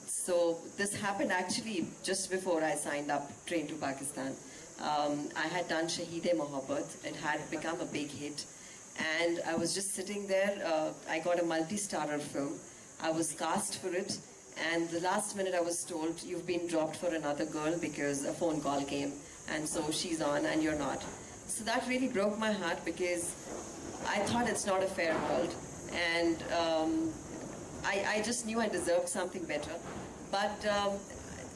So this happened actually just before I signed up Train to Pakistan. I had done Shaheed-e Mohabbat. It had become a big hit. And I was just sitting there. I got a multi-starrer film. I was cast for it. And the last minute I was told, you've been dropped for another girl because a phone call came. And so she's on and you're not. So that really broke my heart because I thought it's not a fair world. And I just knew I deserved something better. But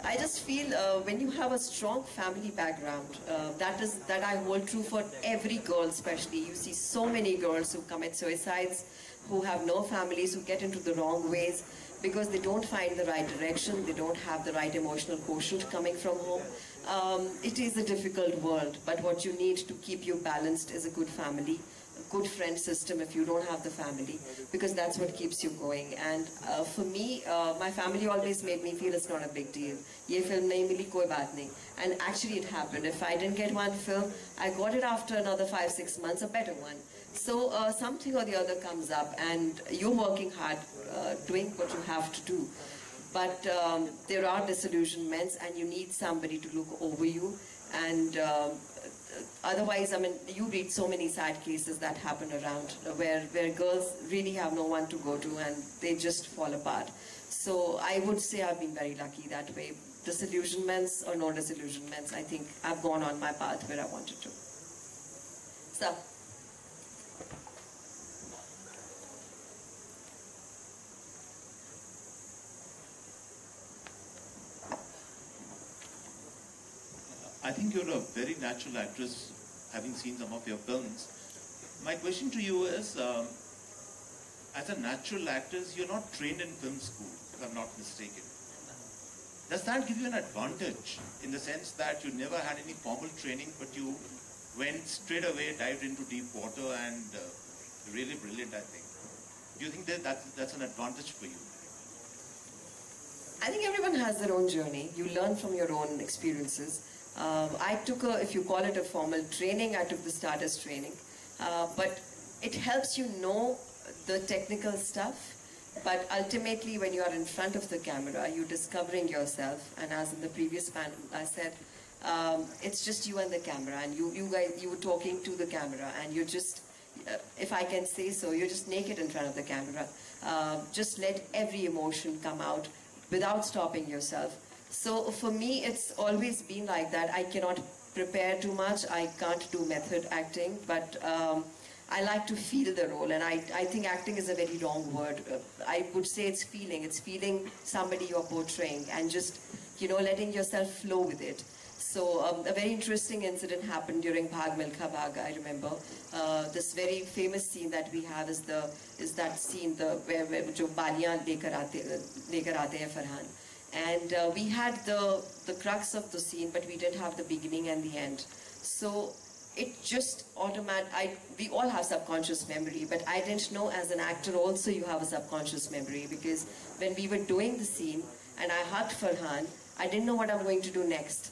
I just feel when you have a strong family background, that I hold true for every girl especially. You see so many girls who commit suicides, who have no families, who get into the wrong ways because they don't find the right direction, they don't have the right emotional quotient coming from home. It is a difficult world, but what you need to keep you balanced is a good family, a good friend system if you don't have the family, because that's what keeps you going. And for me, my family always made me feel it's not a big deal. Ye film nahi mili, koi baat nahi. And actually it happened. If I didn't get one film, I got it after another 5-6 months, a better one. So something or the other comes up and you're working hard, doing what you have to do. But there are disillusionments and you need somebody to look over you. And otherwise, I mean, you read so many sad cases that happen around where girls really have no one to go to and they just fall apart. So I would say I've been very lucky that way. Disillusionments or no disillusionments, I think I've gone on my path where I wanted to. So. I think you're a very natural actress, having seen some of your films. My question to you is, as a natural actress, you're not trained in film school, if I'm not mistaken. Does that give you an advantage in the sense that you never had any formal training, but you went straight away, dived into deep water and really brilliant, I think. Do you think that that's an advantage for you? I think everyone has their own journey. You learn from your own experiences. I took if you call it a formal training, I took the Stardust training. But it helps you know the technical stuff. But ultimately, when you are in front of the camera, you're discovering yourself. And as in the previous panel, I said, it's just you and the camera, and you were talking to the camera, and you're just, if I can say so, you're just naked in front of the camera. Just let every emotion come out without stopping yourself. So for me, it's always been like that. I cannot prepare too much. I can't do method acting, but I like to feel the role, and I think acting is a very wrong word. I would say it's feeling somebody you're portraying, and just, letting yourself flow with it. So a very interesting incident happened during Bhag Milkha Bhag, I remember. This very famous scene that we have is that scene where jo baliyan lekar aate hain Farhan. And we had the crux of the scene, but we didn't have the beginning and the end. So it just we all have subconscious memory, but I didn't know as an actor also you have a subconscious memory, because when we were doing the scene and I hugged Farhan, I didn't know what I'm going to do next.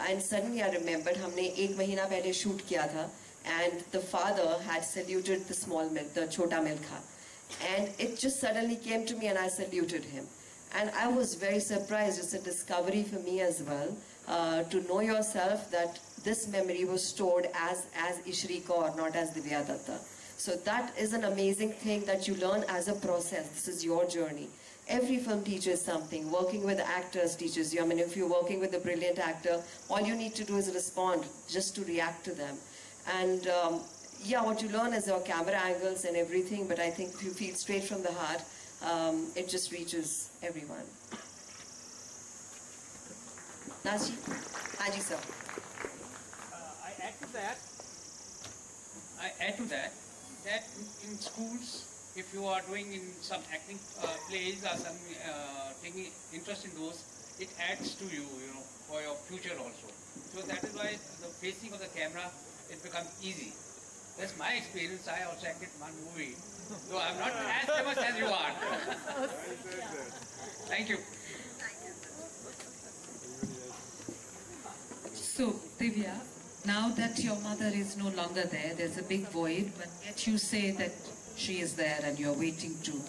And suddenly I remembered, हमने 1 महीना पहले shoot किया था, and the father had saluted the small milk, the chota milkha. And it just suddenly came to me and I saluted him. And I was very surprised. It's a discovery for me as well, to know yourself that this memory was stored as Ishri Kaur, not as Divya Dutta. So that is an amazing thing that you learn as a process. This is your journey. Every film teaches something. Working with actors teaches you. I mean, if you're working with a brilliant actor, all you need to do is respond, just to react to them. And yeah, what you learn is your camera angles and everything, but I think if you feel straight from the heart, it just reaches everyone. Naji? Haji sir. I add to that, in schools, if you are doing in some acting plays or some taking interest in those, it adds to you, for your future also. So that is why the facing of the camera, it becomes easy. That's my experience. I also acted one movie, so I'm not as famous as you are. Thank you. So, Divya, now that your mother is no longer there, there's a big void, but yet you say that she is there and you're waiting to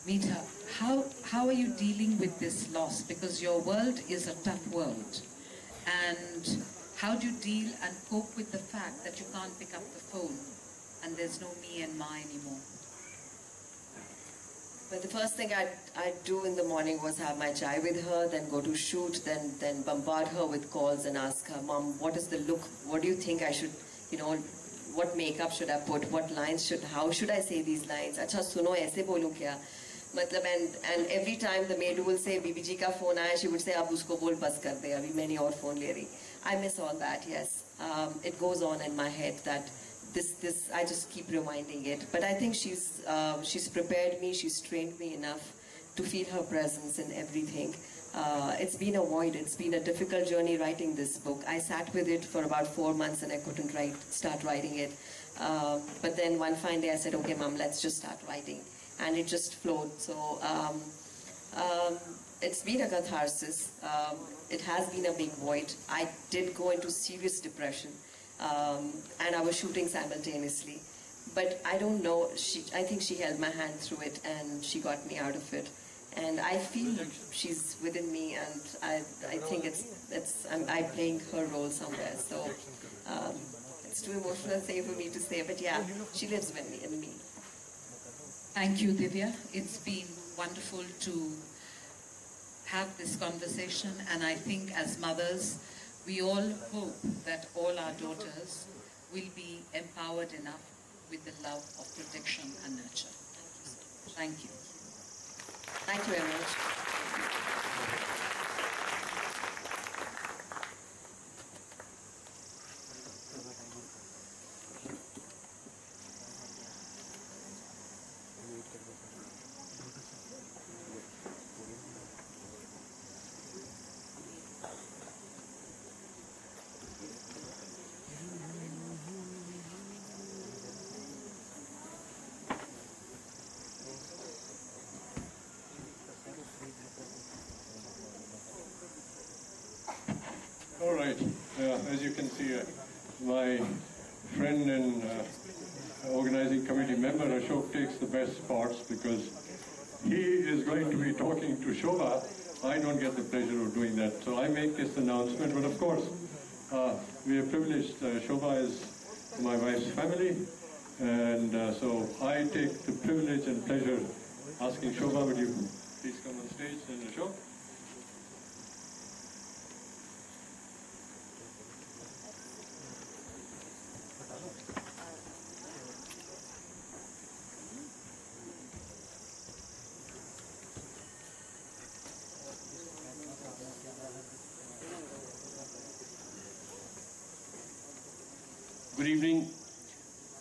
meet her. How are you dealing with this loss? Because your world is a tough world. And how do you deal and cope with the fact that you can't pick up the phone and there's no me and ma anymore? But the first thing I'd do in the morning was have my chai with her, then go to shoot, then bombard her with calls and ask her, Mom, what is the look? What do you think I should, what makeup should I put? What lines how should I say these lines? Acha suno, aise bolu kya? Matlab, and every time the maid will say, Bibi ji ka phone aaya, she would say, ab usko bol bas kar de, abhi main aur phone le rahi. I miss all that, yes. It goes on in my head that this I just keep reminding it. But I think she's prepared me, she's trained me enough to feel her presence in everything. It's been a void, it's been a difficult journey writing this book. I sat with it for about 4 months and I couldn't start writing it. But then one fine day I said, okay Mom, let's just start writing. And it just flowed. So it's been a catharsis. It has been a big void. I did go into serious depression. And I was shooting simultaneously. But I don't know, I think she held my hand through it and she got me out of it. And I feel she's within me, and I think I'm playing her role somewhere. So it's too emotional for me to say, but yeah, she lives with me in me. Thank you, Divya. It's been wonderful to have this conversation, and I think as mothers, we all hope that all our daughters will be empowered enough with the love of protection and nurture. Thank you. Thank you very much. All right. As you can see, my friend and organizing committee member Ashok takes the best parts because he is going to be talking to Shobhaa, I don't get the pleasure of doing that. So I make this announcement, but of course, we are privileged. Shobhaa is my wife's family, and so I take the privilege and pleasure asking Shobhaa, would you please come on stage, and Ashok? Good evening.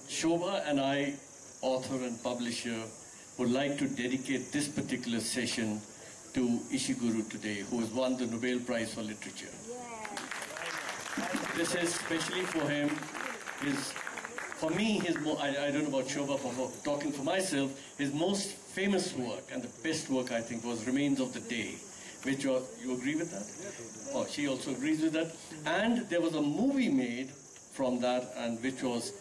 Shobhaa and I, author and publisher, would like to dedicate this particular session to Ishiguro today, who has won the Nobel Prize for Literature. This is especially for him. For me, I don't know about Shobhaa, for talking for myself, his most famous work and the best work, I think, was Remains of the Day, which was, you agree with that? Oh, she also agrees with that. And there was a movie made from that, and which was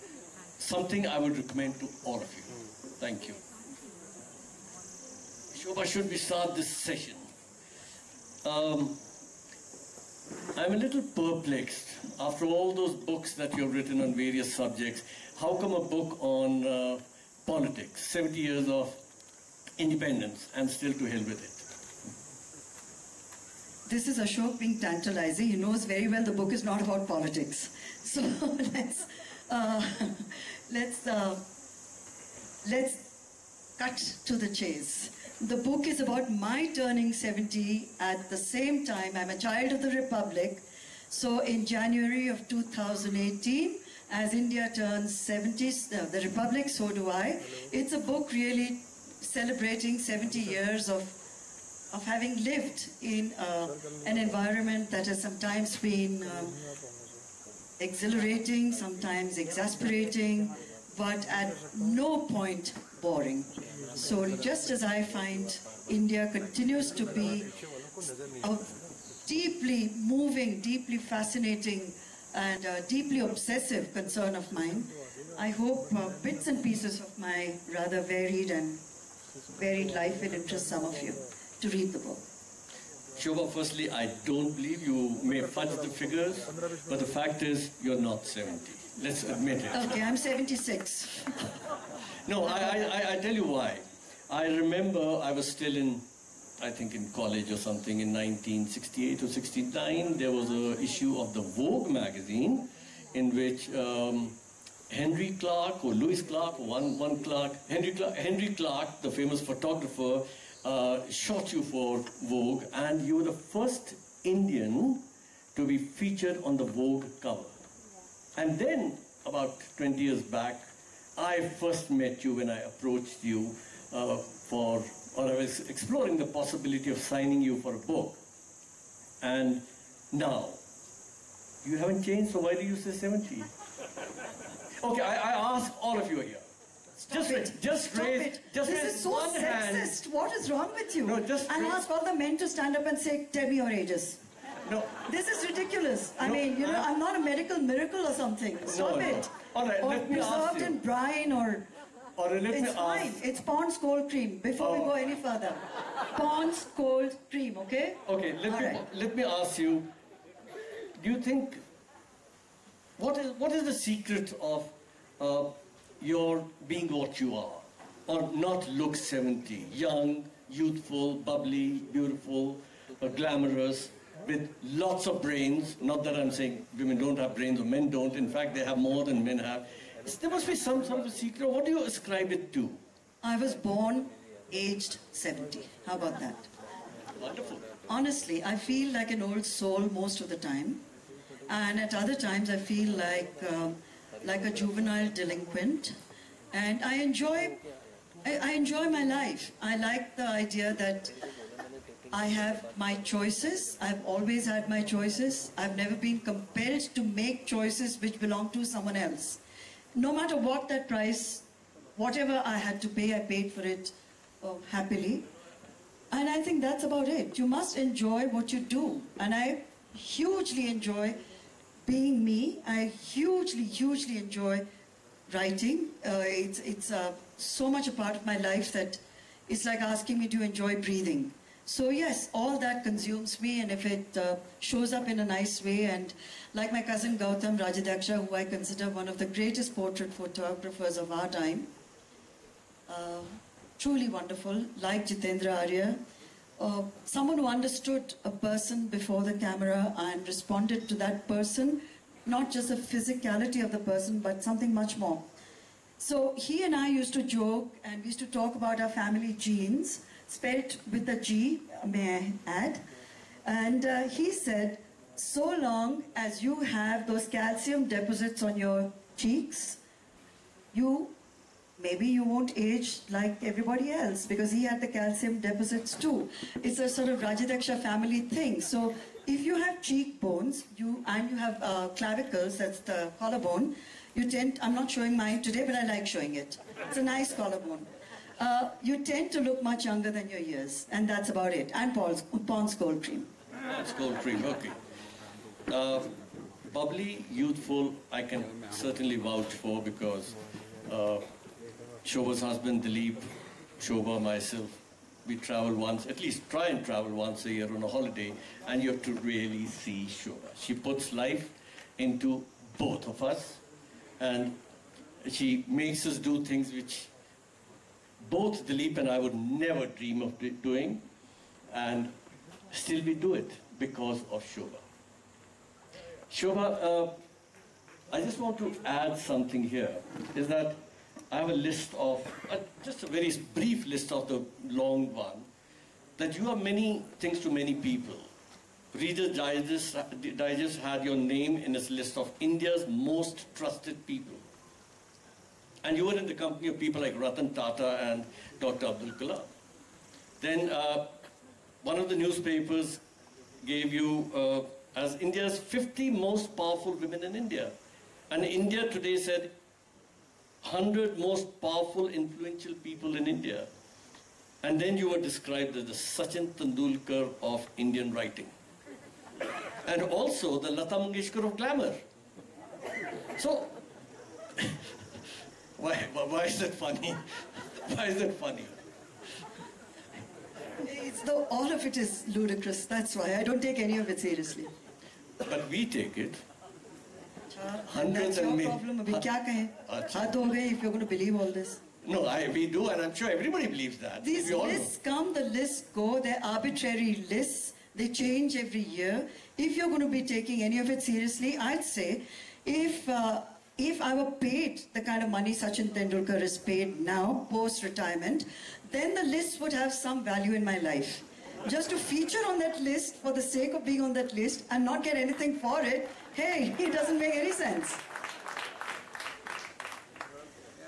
something I would recommend to all of you. Thank you. Shobhaa, should we start this session? I'm a little perplexed. After all those books that you've written on various subjects, how come a book on politics, 70 years of independence, and still to hell with it? This is Ashok being tantalizing. He knows very well the book is not about politics. So let's cut to the chase. The book is about my turning 70 at the same time. I'm a child of the Republic. So in January of 2018, as India turns 70, the Republic, so do I. It's a book really celebrating 70 years of having lived in an environment that has sometimes been exhilarating, sometimes exasperating, but at no point boring. So just as I find India continues to be a deeply moving, deeply fascinating, and deeply obsessive concern of mine, I hope bits and pieces of my rather varied life will interest some of you to read the book. Shobhaa, firstly, I don't believe you may fudge the figures, but the fact is you're not 70. Let's admit it. Okay, I'm 76. No, I tell you why. I remember I was still in college or something in 1968 or 69. There was an issue of the Vogue magazine in which Henry Clark or Louis Clark, one Clark, Henry Clark, the famous photographer, shot you for Vogue, and you were the first Indian to be featured on the Vogue cover. And then, about 20 years back, I first met you when I approached you I was exploring the possibility of signing you for a book. And now, you haven't changed, so why do you say 70? Okay, I ask all of you here. Just raise This is so one hand. sexist. What is wrong with you? No, I'll ask all the men to stand up and say, tell me your ages. No. This is ridiculous. I mean, I'm not a medical miracle or something. Stop it. All right, or let me ask preserved you. in brine or... It's fine. It's Pond's cold cream. Before we go any further. Pond's cold cream, okay? Okay, let me ask you, do you think, what is the secret of your being what you are? Or not look 70, young, youthful, bubbly, beautiful, glamorous, with lots of brains. Not that I'm saying women don't have brains or men don't. In fact, they have more than men have. There must be some sort of secret. What do you ascribe it to? I was born aged 70. How about that? Wonderful. Honestly, I feel like an old soul most of the time. And at other times, I feel like a juvenile delinquent. And I enjoy my life. I like the idea that I have my choices. I've always had my choices. I've never been compelled to make choices which belong to someone else. No matter what that price, whatever I had to pay, I paid for it happily. And I think that's about it. You must enjoy what you do. And I hugely enjoy being me. I hugely enjoy writing. It's so much a part of my life that it's like asking me to enjoy breathing. So yes, all that consumes me, and if it shows up in a nice way, and like my cousin Gautam Rajadaksha, who I consider one of the greatest portrait photographers of our time, truly wonderful, like Jitendra Arya, someone who understood a person before the camera and responded to that person, not just the physicality of the person, but something much more. So he and I used to joke, and we used to talk about our family genes, spelled with a G, may I add. And he said, so long as you have those calcium deposits on your cheeks, maybe you won't age like everybody else, because he had the calcium deposits too. It's a sort of Rajadaksha family thing. So if you have cheekbones, and you have clavicles, that's the collarbone, you tend, I'm not showing mine today, but I like showing it. It's a nice collarbone. You tend to look much younger than your years, and that's about it. And Pond's Gold Cream. Pond's Gold Cream, okay. Bubbly, youthful, I can certainly vouch for, because Shobha's husband, Dilip, Shobha, myself, we travel once, at least try and travel once a year on a holiday, and you have to really see Shobha. She puts life into both of us, and she makes us do things which both Dilip and I would never dream of doing, and still we do it because of Shobha. Shobha, I just want to add something here, is that I have a list of, just a very brief list of the long one, that you are many things to many people. Reader's Digest had your name in its list of India's most trusted people. And you were in the company of people like Ratan Tata and Dr. Abdul Kalam. Then one of the newspapers gave you as India's 50 most powerful women in India. And India Today said 100 most powerful, influential people in India. And then you were described as the Sachin Tendulkar of Indian writing. And also the Lata Mangeshkar of glamour. So, why is that funny? Why is that funny? All of it is ludicrous, that's why. I don't take any of it seriously. But we take it. That's your problem. Abhi kya kahe? Haath ho gaye if you're going to believe all this. No, we do, and I'm sure everybody believes that. These lists come, the lists go, they're arbitrary lists. They change every year. If you're going to be taking any of it seriously, I'd say, if I were paid the kind of money Sachin Tendulkar is paid now, post-retirement, then the list would have some value in my life. Just to feature on that list for the sake of being on that list and not get anything for it, hey, it doesn't make any sense.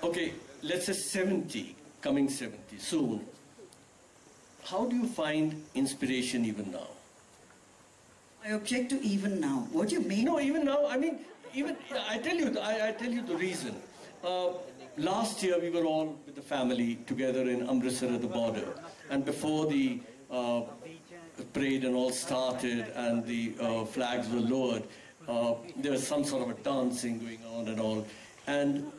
Okay, let's say 70, coming 70, soon. How do you find inspiration even now? I object to even now. What do you mean? No, even now, I mean, I tell you the reason. Last year we were all with the family together in Amritsar at the border, and before the parade and all started and the flags were lowered, there was some sort of a dancing going on and all, and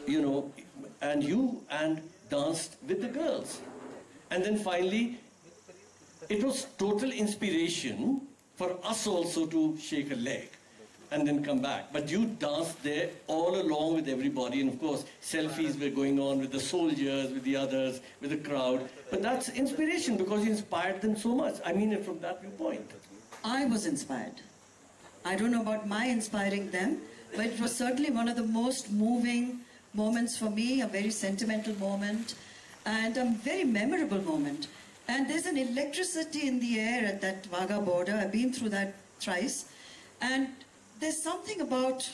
you danced with the girls, and then finally it was total inspiration for us also to shake a leg and then come back. But you danced there all along with everybody, and of course selfies were going on with the soldiers, with the others, with the crowd. But that's inspiration because you inspired them so much. I mean it from that viewpoint. I was inspired. I don't know about my inspiring them, but it was certainly one of the most moving moments for me, a very sentimental moment, and a very memorable moment. And there's an electricity in the air at that Wagah border. I've been through that thrice. And there's something about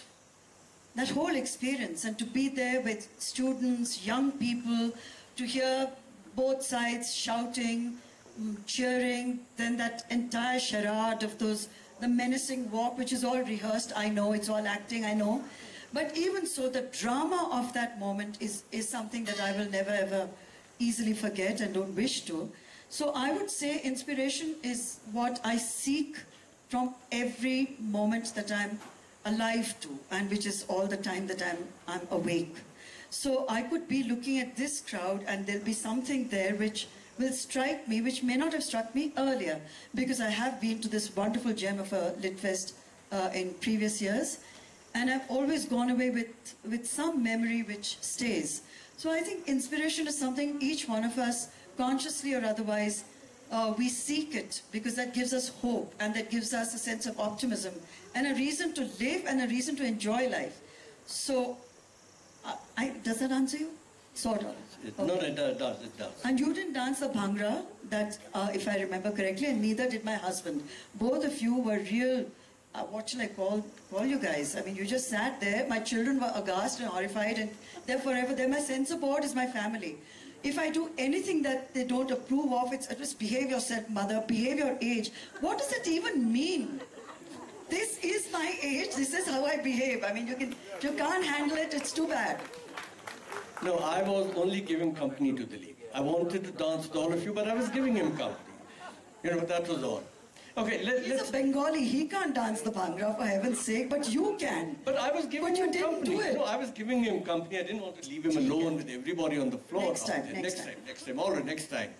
that whole experience, and to be there with students, young people, to hear both sides shouting, cheering, then that entire charade of the menacing walk, which is all rehearsed, I know, it's all acting, I know. But even so, the drama of that moment is something that I will never ever easily forget and don't wish to. So I would say inspiration is what I seek from every moment that I'm alive to, and which is all the time that I'm awake. So I could be looking at this crowd and there'll be something there which will strike me, which may not have struck me earlier, because I have been to this wonderful gem of a Litfest in previous years, and I've always gone away with some memory which stays. So I think inspiration is something each one of us, consciously or otherwise, we seek it, because that gives us hope and that gives us a sense of optimism and a reason to live and a reason to enjoy life. So, does that answer you? Sort of. Okay. No, it does. And you didn't dance the bhangra, that, if I remember correctly, and neither did my husband. Both of you were real, what shall I call you guys? I mean, you just sat there. My children were aghast and horrified, and they're forever. They're my sense of board is my family. If I do anything that they don't approve of, it's just behave yourself, mother, behave your age. What does it even mean? This is my age. This is how I behave. I mean, you can't handle it. It's too bad. No, I was only giving company to Dilip. I wanted to dance with all of you, but I was giving him company. You know, that was all. Okay, He's a Bengali. He can't dance the bhangra, for heaven's sake, but you can. But I was giving him company. But you didn't do it. No, I was giving him company. I didn't want to leave him alone with everybody on the floor. Next time. All right, next time.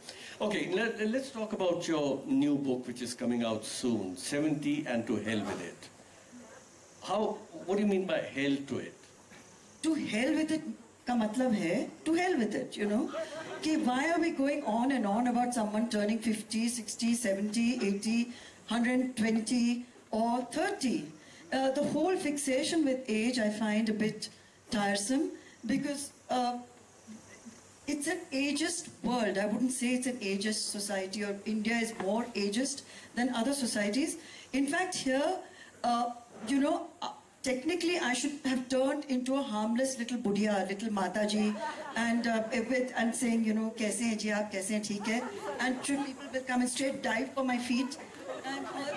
Okay, let's talk about your new book, which is coming out soon, 70 and to hell with it. What do you mean by hell to it? To hell with it ka matlab hai, to hell with it, you know. Why are we going on and on about someone turning 50, 60, 70, 80, 120 or 30? The whole fixation with age I find a bit tiresome, because it's an ageist world. I wouldn't say it's an ageist society, or India is more ageist than other societies. In fact, here, you know, technically I should have turned into a harmless little budhiya, little mataji, and saying, you know, kaise hain ji aap, kaise hain, theek hai, and should people will come and straight dive for my feet.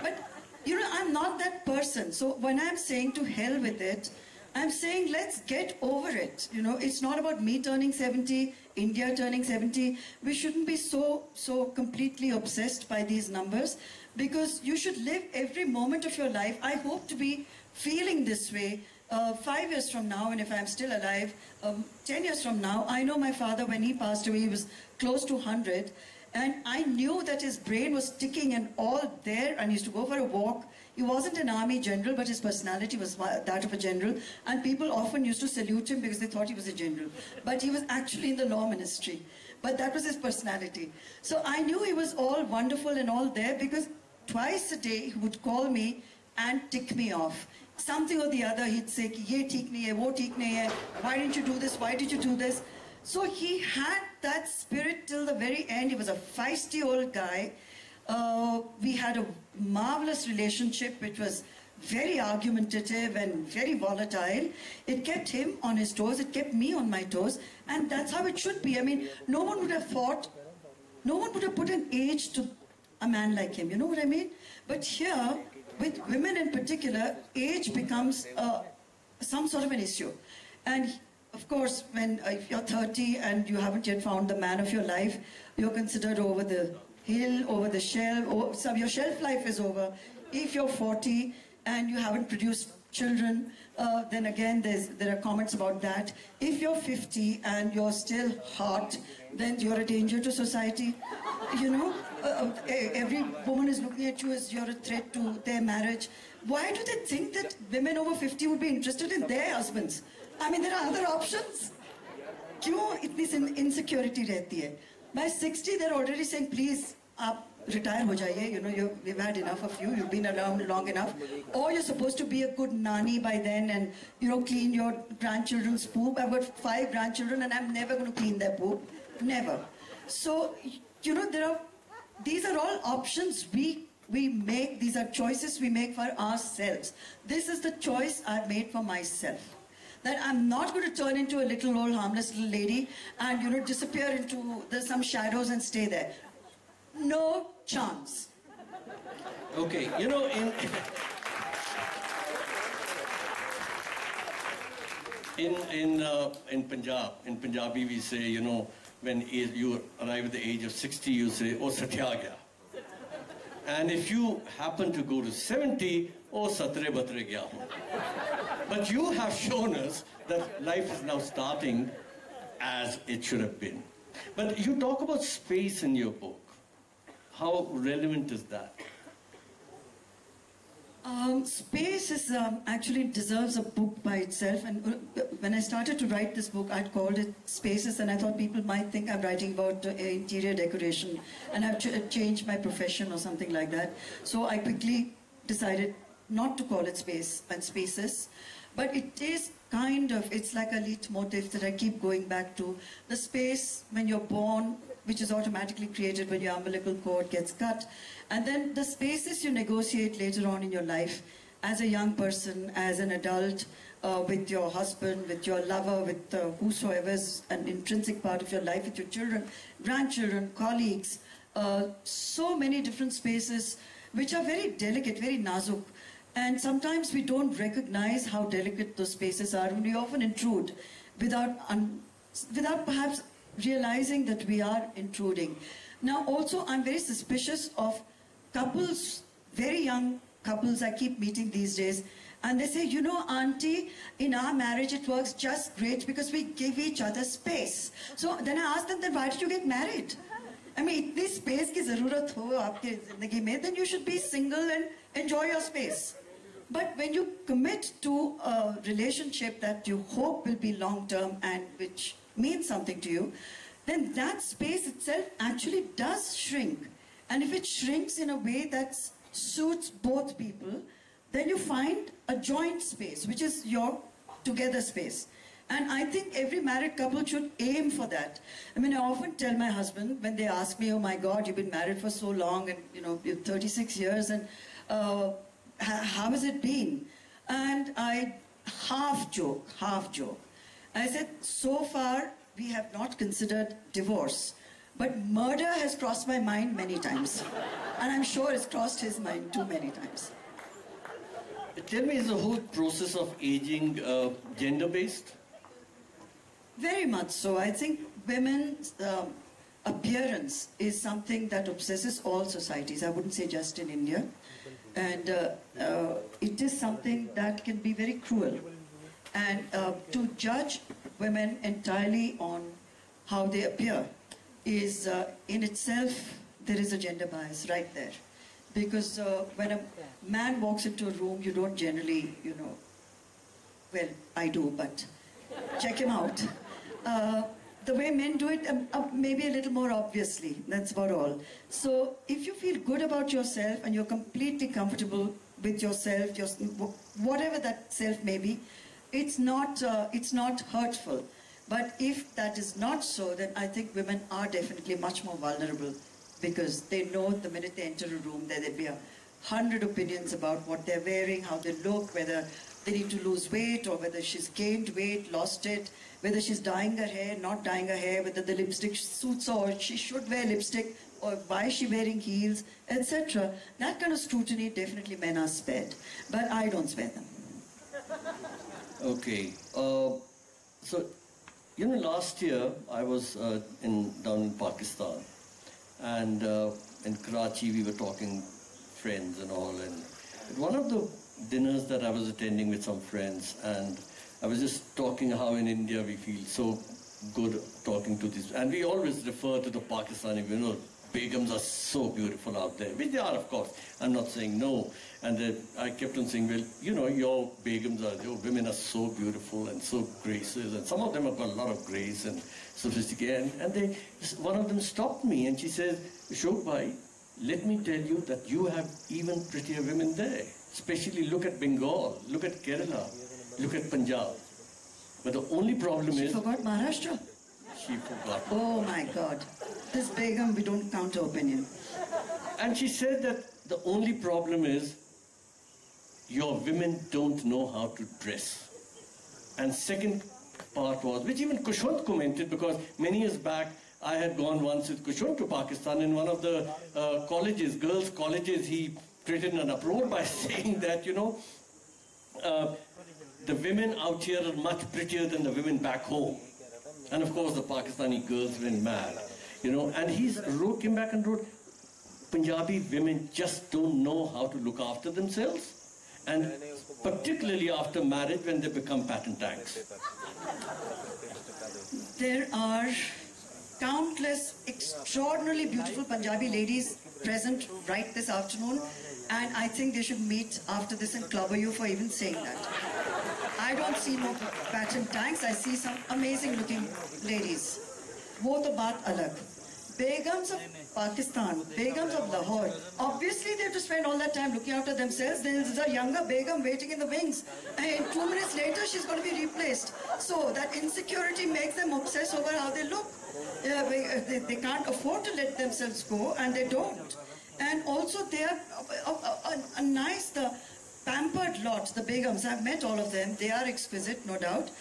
But, you know, I'm not that person. So when I'm saying to hell with it, I'm saying let's get over it. You know, it's not about me turning 70, India turning 70. We shouldn't be so completely obsessed by these numbers, because you should live every moment of your life. I hope to be feeling this way 5 years from now, and if I'm still alive, 10 years from now. I know my father, when he passed away, he was close to 100, and I knew that his brain was ticking and all there, and he used to go for a walk. He wasn't an army general, but his personality was that of a general, and people often used to salute him because they thought he was a general. But he was actually in the law ministry. But that was his personality. So I knew he was all wonderful and all there, because twice a day he would call me and tick me off. Something or the other, he'd say, ye theek nahi hai, wo theek nahi hai, why didn't you do this, why did you do this? So he had that spirit till the very end. He was a feisty old guy. We had a marvelous relationship, which was very argumentative and very volatile. It kept him on his toes, it kept me on my toes, and that's how it should be. I mean, no one would have thought, no one would have put an age to a man like him, you know what I mean? But here, with women in particular, age becomes some sort of an issue. And of course, when if you're 30 and you haven't yet found the man of your life, you're considered over the hill, over the shelf, or so your shelf life is over. If you're 40 and you haven't produced children, then again there are comments about that. If you're 50 and you're still hot, then you're a danger to society. You know, every woman is looking at you as you're a threat to their marriage. Why do they think that women over 50 would be interested in their husbands? I mean, there are other options. Kyun itni insecurity rehti hai? By 60, they're already saying, please, retire ho jaiye. You know, we've had enough of you. You've been around long enough. Or you're supposed to be a good nanny by then and, you know, clean your grandchildren's poop. I've got 5 grandchildren and I'm never going to clean their poop. Never. So, you know, these are all options we make. These are choices we make for ourselves. This is the choice I've made for myself. That I'm not going to turn into a little old harmless little lady and, you know, disappear into some shadows and stay there. No chance. Okay, you know, in Punjabi we say, you know, when you arrive at the age of 60, you say, oh, satya gaya. And if you happen to go to 70, oh, satre batre gaya hu. But you have shown us that life is now starting as it should have been. But you talk about space in your book. How relevant is that? Space is actually deserves a book by itself. And when I started to write this book, I'd called it Spaces, and I thought people might think I'm writing about interior decoration, and I've changed my profession or something like that. So I quickly decided not to call it Space and Spaces, but it is kind of, it's like a leitmotif that I keep going back to. The space when you're born, which is automatically created when your umbilical cord gets cut. And then the spaces you negotiate later on in your life, as a young person, as an adult, with your husband, with your lover, with whosoever is an intrinsic part of your life, with your children, grandchildren, colleagues, so many different spaces which are very delicate, very nazuk. And sometimes we don't recognize how delicate those spaces are, and we often intrude without perhaps realizing that we are intruding. Now also, I'm very suspicious of couples, very young couples I keep meeting these days, and they say, you know, auntie, in our marriage it works just great because we give each other space. So then I ask them, then why did you get married? I mean, if this space ki zarurat ho aapke zindagi mein, then you should be single and enjoy your space. But when you commit to a relationship that you hope will be long-term and which means something to you, then that space itself actually does shrink. And if it shrinks in a way that suits both people, then you find a joint space, which is your together space. And I think every married couple should aim for that. I mean, I often tell my husband when they ask me, oh my God, you've been married for so long and, you know, you're 36 years and how has it been? And I half joke. I said, so far we have not considered divorce, but murder has crossed my mind many times. And I'm sure it's crossed his mind too many times. Tell me, is the whole process of aging gender-based? Very much so. I think women's appearance is something that obsesses all societies. I wouldn't say just in India. And it is something that can be very cruel. And to judge women entirely on how they appear is in itself, there is a gender bias right there. Because when a man walks into a room, you don't generally, you know, well, I do, but check him out. The way men do it, maybe a little more obviously, that's about all. So if you feel good about yourself and you're completely comfortable with yourself, whatever that self may be, it's not hurtful. But if that is not so, then I think women are definitely much more vulnerable, because they know the minute they enter a room there'll be 100 opinions about what they're wearing, how they look, whether they need to lose weight or whether she's gained weight, lost it, whether she's dyeing her hair, not dyeing her hair, whether the lipstick suits her or she should wear lipstick, or why is she wearing heels, etc. That kind of scrutiny, definitely men are spared. But I don't spare them. Okay. So, you know, last year I was down in Pakistan, and in Karachi we were talking friends and all, and at one of the dinners that I was attending with some friends, and I was just talking how in India we feel so good talking to this, and we always refer to the Pakistani, you know, Begums are so beautiful out there, which they are, of course. I'm not saying no. And I kept on saying, well, you know, your Begums your women are so beautiful and so gracious, and some of them have got a lot of grace and sophistication. And one of them stopped me and she says, Shobhaa, let me tell you that you have even prettier women there. Especially look at Bengal, look at Kerala, look at Punjab. But the only problem is... She forgot Maharashtra? She forgot. Oh my God. This Begum, we don't count her opinion. And she said that the only problem is your women don't know how to dress. And second part was, which even Kushwant commented, because many years back I had gone once with Kushwant to Pakistan. In one of the colleges, girls' colleges, he created an uproar by saying that, you know, the women out here are much prettier than the women back home. And of course the Pakistani girls went mad, you know, and he came back and wrote, Punjabi women just don't know how to look after themselves. and particularly after marriage when they become pattern tanks? There are countless extraordinarily beautiful Punjabi ladies present right this afternoon, and I think they should meet after this and clobber you for even saying that. I don't see no pattern tanks, I see some amazing looking ladies. Wo to baat alag. Begums of Pakistan, Begums of Lahore, obviously they have to spend all that time looking after themselves. There's a younger Begum waiting in the wings, and 2 minutes later she's going to be replaced. So that insecurity makes them obsess over how they look. They can't afford to let themselves go, and they don't. And also they are a nice, the pampered lot, the Begums. I've met all of them. They are exquisite, no doubt.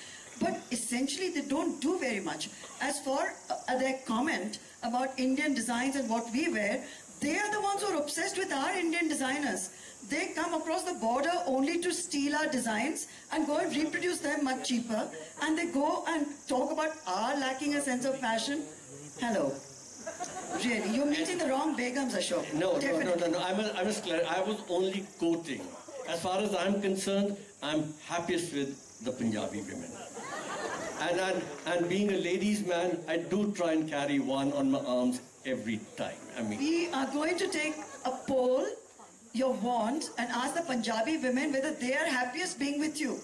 But essentially they don't do very much. As for their comment about Indian designs and what we wear, they are the ones who are obsessed with our Indian designers. They come across the border only to steal our designs and go and reproduce them much cheaper. And they go and talk about our lacking a sense of fashion. Hello. Really, you're meeting the wrong Begums, Ashok. No. I was only quoting. As far as I'm concerned, I'm happiest with the Punjabi women. And being a ladies' man, I do try and carry one on my arms every time. We are going to take a poll, your wand, and ask the Punjabi women whether they are happiest being with you.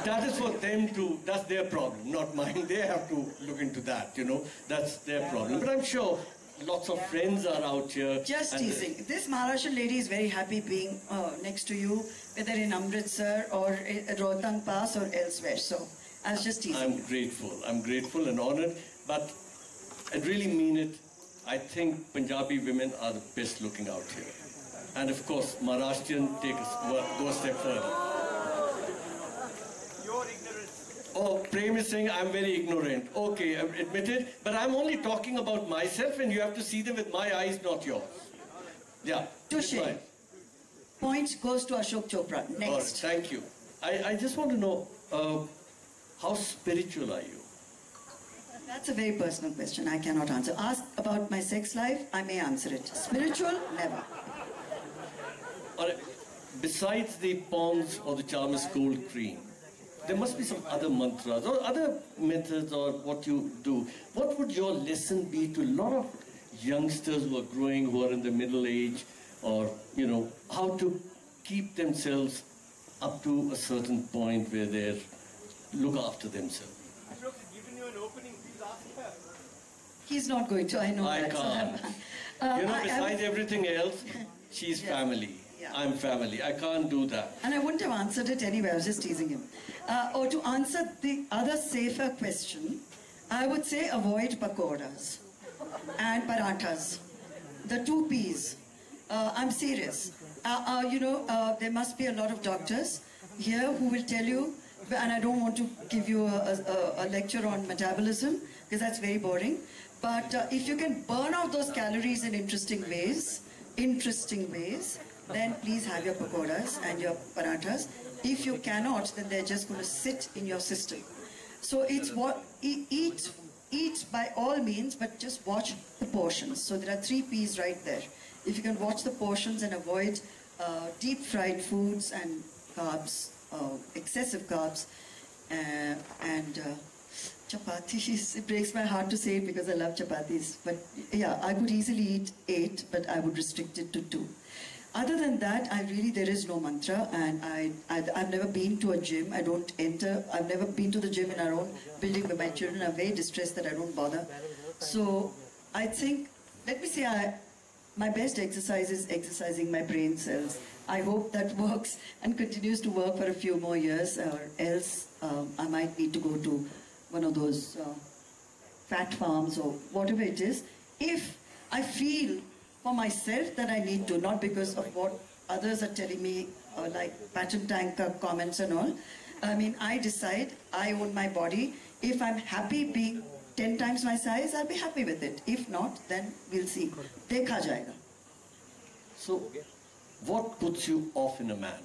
That is for them to, that's their problem, not mine. They have to look into that, that's their problem. But I'm sure lots of friends are out here. Just teasing. This Maharashtrian lady is very happy being next to you, whether in Amritsar or Rohtang Pass or elsewhere. So I was just teasing. I'm grateful and honored, but I really mean it. I think Punjabi women are the best looking out here. And of course, Maharashtrian go a step further. You're ignorant. Oh, Prem is saying I'm very ignorant. Okay, admitted, but I'm only talking about myself and you have to see them with my eyes, not yours. Yeah. Touche. Point goes to Ashok Chopra. Next. Thank you. I just want to know, how spiritual are you? That's a very personal question. I cannot answer. Ask about my sex life, I may answer it. Spiritual, never. Besides the Pond's or the Charmis Gold Cream, there must be some other mantras or other methods or what you do. What would your lesson be to a lot of youngsters who are growing, who are in the middle age, or, how to keep themselves up to a certain point where they look after themselves? Ashok has given you an opening, please ask her. He's not going to, I know I that. can't. Besides everything else, she's family. Yeah. I'm family. I can't do that. And I wouldn't have answered it anyway. I was just teasing him. Or to answer the other safer question, I would say avoid pakoras and parathas. The 2 P's. I'm serious. There must be a lot of doctors here who will tell you, and I don't want to give you a lecture on metabolism because that's very boring. But if you can burn out those calories in interesting ways, then please have your pakoras and your parathas. If you cannot, then they're just going to sit in your system. So it's eat by all means, but just watch the portions. So there are 3 P's right there. If you can watch the portions and avoid deep fried foods and carbs, excessive carbs, and chapatis. It breaks my heart to say it because I love chapatis. But yeah, I could easily eat 8, but I would restrict it to 2. Other than that, there is no mantra, and I've never been to a gym. I don't enter. I've never been to the gym in our own building, but my children are very distressed that I don't bother. So I think, let me say, my best exercise is exercising my brain cells. I hope that works and continues to work for a few more years, or else I might need to go to one of those fat farms or whatever it is. If I feel for myself that I need to, not because of what others are telling me, like pattern tank comments and all. I decide, I own my body. If I'm happy being 10 times my size, I'll be happy with it. If not, then we'll see. Dekha jayega. So, what puts you off in a man?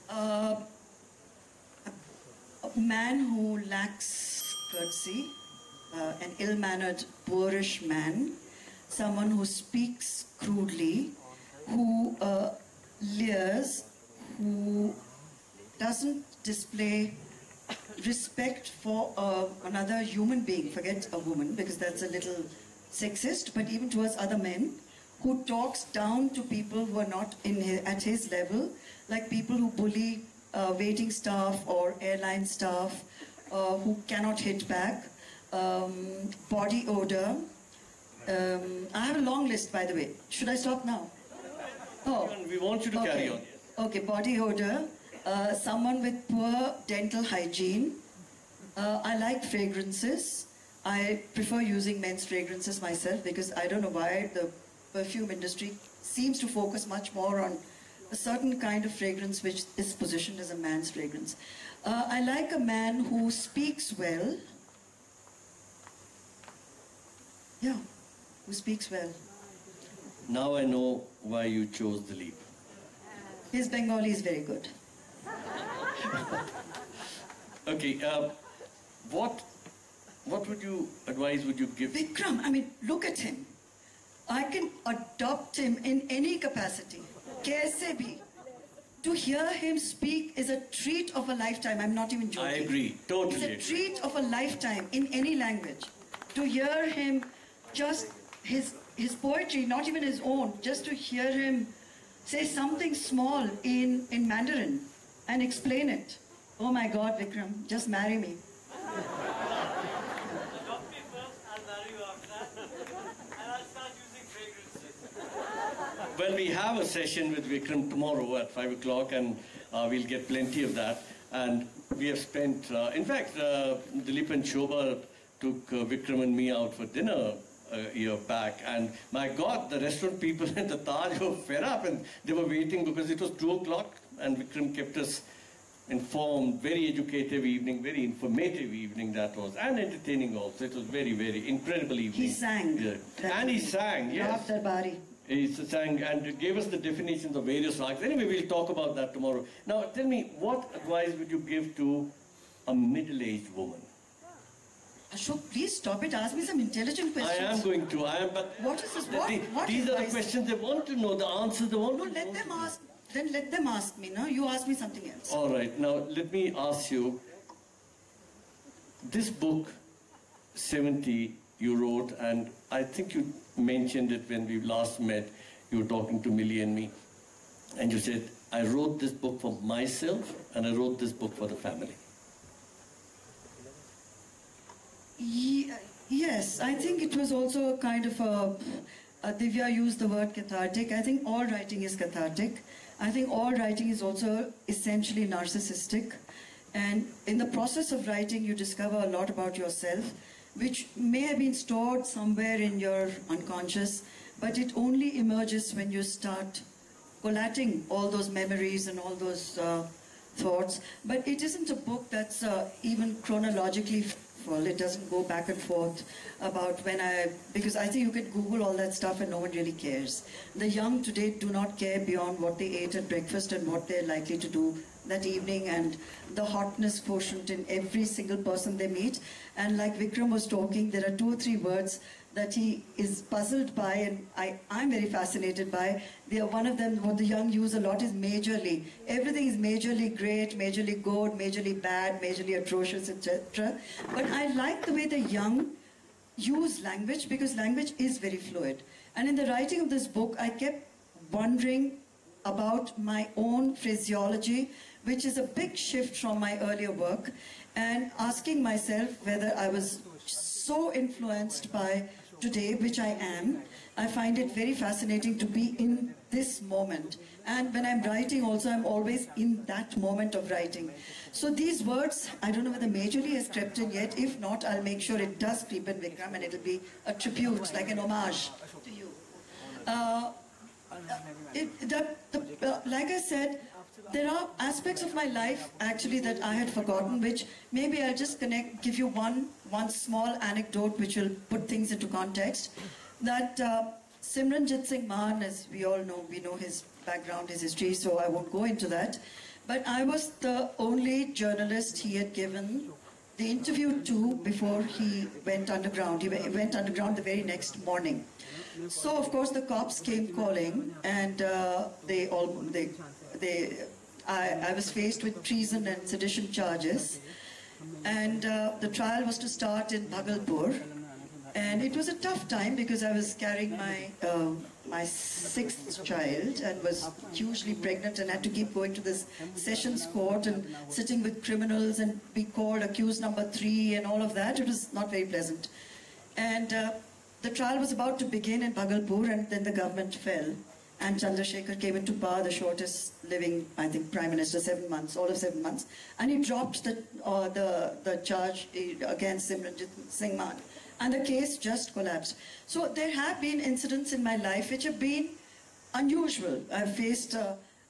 A man who lacks courtesy, an ill-mannered, boorish man, someone who speaks crudely, who leers, who doesn't display respect for another human being, forget a woman because that's a little sexist, but even towards other men, who talks down to people who are not at his level, like people who bully waiting staff or airline staff, who cannot hit back, body odor. I have a long list, by the way. Should I stop now? Oh, we want you to carry on. Okay, body odor, someone with poor dental hygiene. I like fragrances. I prefer using men's fragrances myself because I don't know why the perfume industry seems to focus much more on a certain kind of fragrance which is positioned as a man's fragrance. I like a man who speaks well. Yeah, who speaks well. Now I know why you chose Dilip. His Bengali is very good. Okay, what would you give? Vikram, I mean, look at him. I can adopt him in any capacity. Kaise bhi. To hear him speak is a treat of a lifetime. I'm not even joking. I agree, totally agree. It's a treat of a lifetime in any language. To hear him, just his poetry, not even his own, just to hear him say something small in Mandarin and explain it. Oh my God, Vikram, just marry me. Adopt me first, I'll marry you after that. And I'll start using fragrances. Well, we have a session with Vikram tomorrow at 5 o'clock, and we'll get plenty of that. And we have spent, in fact, Dilip and Shobhaa took Vikram and me out for dinner a year back, and my God, the restaurant people at the Taj were fed up, and they were waiting because it was 2 o'clock, and Vikram kept us informed. Very educative evening, very informative evening that was, and entertaining also. It was very, very incredible evening. He sang. Yeah. And he sang, yes. Darbari. He sang and gave us the definitions of various rags. Anyway, we'll talk about that tomorrow. Now, tell me, what advice would you give to a middle-aged woman? Ashok, please stop it. Ask me some intelligent questions. I am going to. But what is this? What these are the questions they want to know, the answers they want to know. Let them ask. Then let them ask me, no? You ask me something else. All right. Now, let me ask you. This book, 70, you wrote, and I think you mentioned it when we last met. You were talking to Millie and me. And you said, I wrote this book for myself, and I wrote this book for the family. Yes, I think it was also a kind of Divya used the word cathartic. I think all writing is cathartic. I think all writing is also essentially narcissistic. And in the process of writing, you discover a lot about yourself, which may have been stored somewhere in your unconscious, but it only emerges when you start collating all those memories and all those thoughts. But it isn't a book that's even chronologically full. It doesn't go back and forth about because I think you can Google all that stuff and no one really cares. The young today do not care beyond what they ate at breakfast and what they're likely to do that evening, and the hotness quotient in every single person they meet. And like Vikram was talking, there are 2 or 3 words that he is puzzled by, and I'm very fascinated by. One of them, what the young use a lot, is majorly. Everything is majorly great, majorly good, majorly bad, majorly atrocious, etc. But I like the way the young use language, because language is very fluid. And in the writing of this book, I kept wondering about my own phraseology, which is a big shift from my earlier work, and asking myself whether I was so influenced by today, which I am. I find it very fascinating to be in this moment. And when I'm writing also, I'm always in that moment of writing. So these words, I don't know whether majorly has crept in yet. If not, I'll make sure it does creep in, Vikram, and it'll be a tribute, like an homage to you. Like I said, there are aspects of my life actually that I had forgotten, which maybe I'll just give you one small anecdote which will put things into context. That Simranjit Singh Maan, as we all know, we know his background, his history, so I won't go into that. But I was the only journalist he had given the interview to before he went underground. He went underground the very next morning. So of course the cops came calling, and I was faced with treason and sedition charges, and the trial was to start in Bhagalpur. And it was a tough time because I was carrying my sixth child and was hugely pregnant and had to keep going to this sessions court and sitting with criminals and be called accused number 3 and all of that. It was not very pleasant. And the trial was about to begin in Bhagalpur, and then the government fell. And Chandrasekhar came into power, the shortest living, I think, Prime Minister, 7 months, all of 7 months. And he dropped the charge against Simranjit Singh Mann. And the case just collapsed. So there have been incidents in my life which have been unusual. I've faced,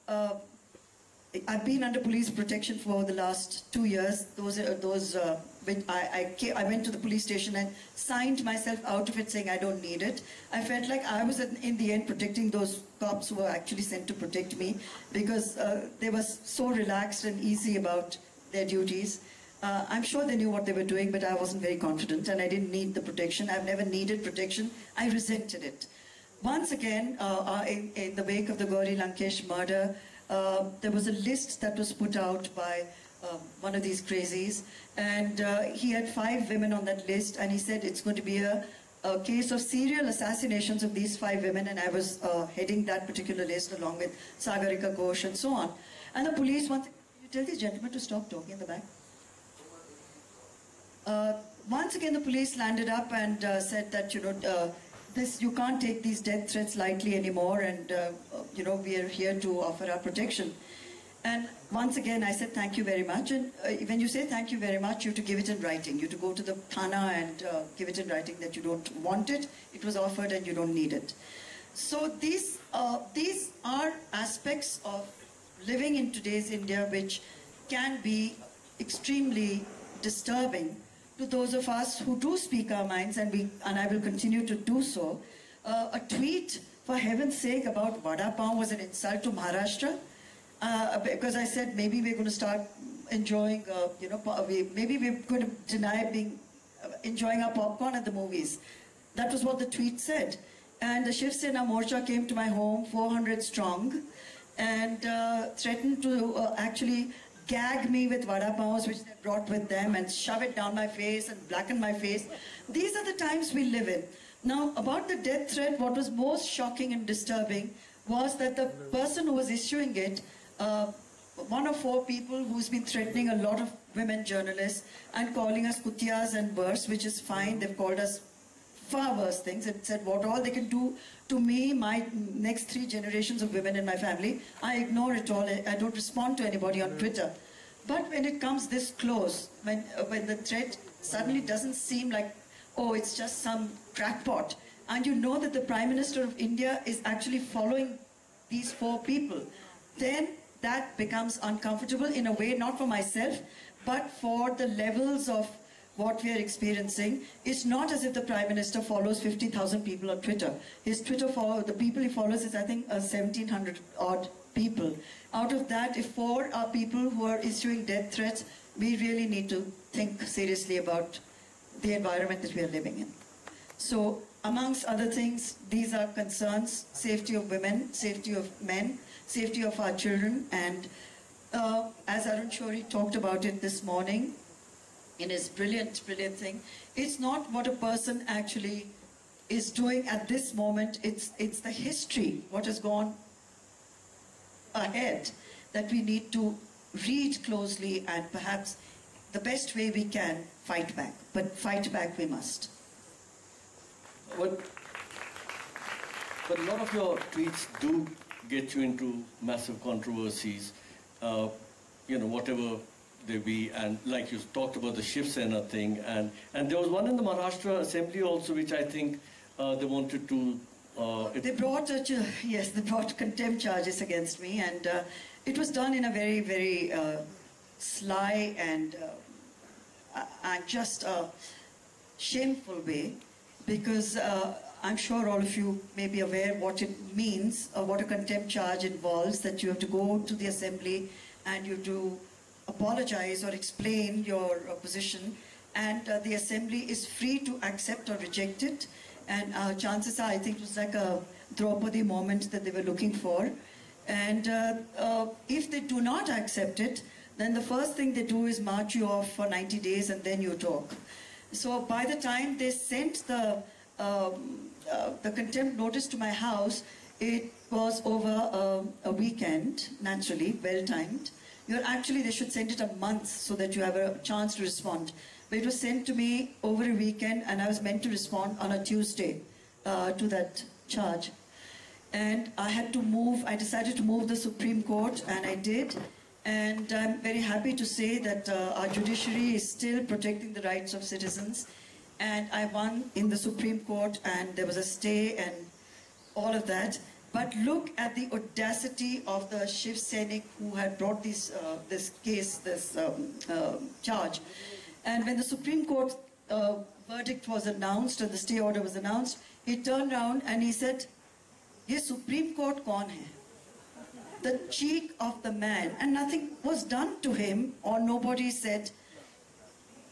I've been under police protection for the last 2 years. When I went to the police station and signed myself out of it saying I don't need it. I felt like I was in the end protecting those cops who were actually sent to protect me, because they were so relaxed and easy about their duties. I'm sure they knew what they were doing, but I wasn't very confident, and I didn't need the protection. I've never needed protection. I resented it. Once again, in the wake of the Gauri Lankesh murder, there was a list that was put out by one of these crazies, and he had 5 women on that list, and he said it's going to be a case of serial assassinations of these 5 women, and I was heading that particular list along with Sagarika Ghosh and so on. And the police wanted, you tell this gentleman to stop talking in the back. Once again, the police landed up and said that, you can't take these death threats lightly anymore, and, we are here to offer our protection. And once again, I said, thank you very much. And when you say thank you very much, you have to give it in writing. You have to go to the Thana and give it in writing that you don't want it. It was offered and you don't need it. So these are aspects of living in today's India which can be extremely disturbing to those of us who do speak our minds, and I will continue to do so. A tweet, for heaven's sake, about Vada Pav was an insult to Maharashtra, because I said maybe we're going to start enjoying, maybe we're going to deny enjoying our popcorn at the movies. That was what the tweet said. And the Shiv Sena Morcha came to my home, 400 strong, and threatened to actually gag me with vada pavs which they brought with them and shove it down my face and blacken my face. These are the times we live in. Now, about the death threat, what was most shocking and disturbing was that the person who was issuing it, one of 4 people who's been threatening a lot of women journalists and calling us kutiyas and worse, which is fine. They've called us far worse things. It said what all they can do to me, my next 3 generations of women in my family. I ignore it all. I don't respond to anybody on Twitter. But when it comes this close, when the threat suddenly doesn't seem like, oh, it's just some crackpot, and you know that the Prime Minister of India is actually following these 4 people, then that becomes uncomfortable in a way, not for myself, but for the levels of what we are experiencing. It's not as if the Prime Minister follows 50,000 people on Twitter. His Twitter the people he follows is, I think, 1,700 odd people. Out of that, if 4 are people who are issuing death threats, we really need to think seriously about the environment that we are living in. So, amongst other things, these are concerns: safety of women, safety of men, safety of our children, and as Arun Shori talked about it this morning, in his brilliant thing, it's not what a person actually is doing at this moment, it's the history, what has gone ahead, that we need to read closely, and perhaps the best way we can fight back. But fight back we must. But a lot of your tweets do get you into massive controversies, whatever they be, and like you talked about the Shiv Sena thing, and there was one in the Maharashtra Assembly also, which I think they wanted to... They brought contempt charges against me, and it was done in a very, very sly and just shameful way, because I'm sure all of you may be aware what it means, what a contempt charge involves, that you have to go to the Assembly and you have to apologize or explain your position, and the Assembly is free to accept or reject it. And chances are, I think it was like a Draupadi moment that they were looking for. And if they do not accept it, then the first thing they do is march you off for 90 days and then you talk. So by the time they sent the contempt notice to my house, it was over a weekend, naturally, well-timed. They should send it a month so that you have a chance to respond. But it was sent to me over a weekend, and I was meant to respond on a Tuesday to that charge. And I decided to move the Supreme Court, and I did. And I'm very happy to say that our judiciary is still protecting the rights of citizens. And I won in the Supreme Court, and there was a stay and all of that. But look at the audacity of the Shiv Sainik who had brought this charge. And when the Supreme Court verdict was announced and the stay order was announced, he turned around and he said, "Ye Supreme Court kaun hai?" The cheek of the man, and nothing was done to him, or nobody said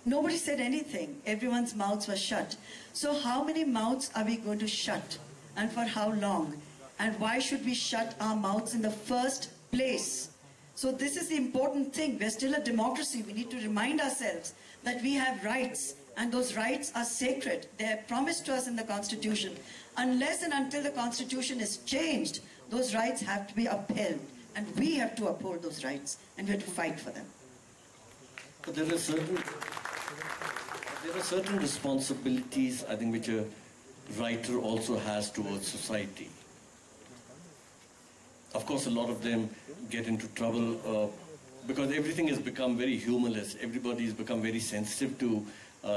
anything. Everyone's mouths were shut. So how many mouths are we going to shut, and for how long? And why should we shut our mouths in the first place? So this is the important thing. We're still a democracy. We need to remind ourselves that we have rights, and those rights are sacred. They are promised to us in the Constitution. Unless and until the Constitution is changed, those rights have to be upheld. And we have to uphold those rights, and we have to fight for them. But there are certain responsibilities, I think, which a writer also has towards society. Of course, a lot of them get into trouble because everything has become very humorless. Everybody has become very sensitive to,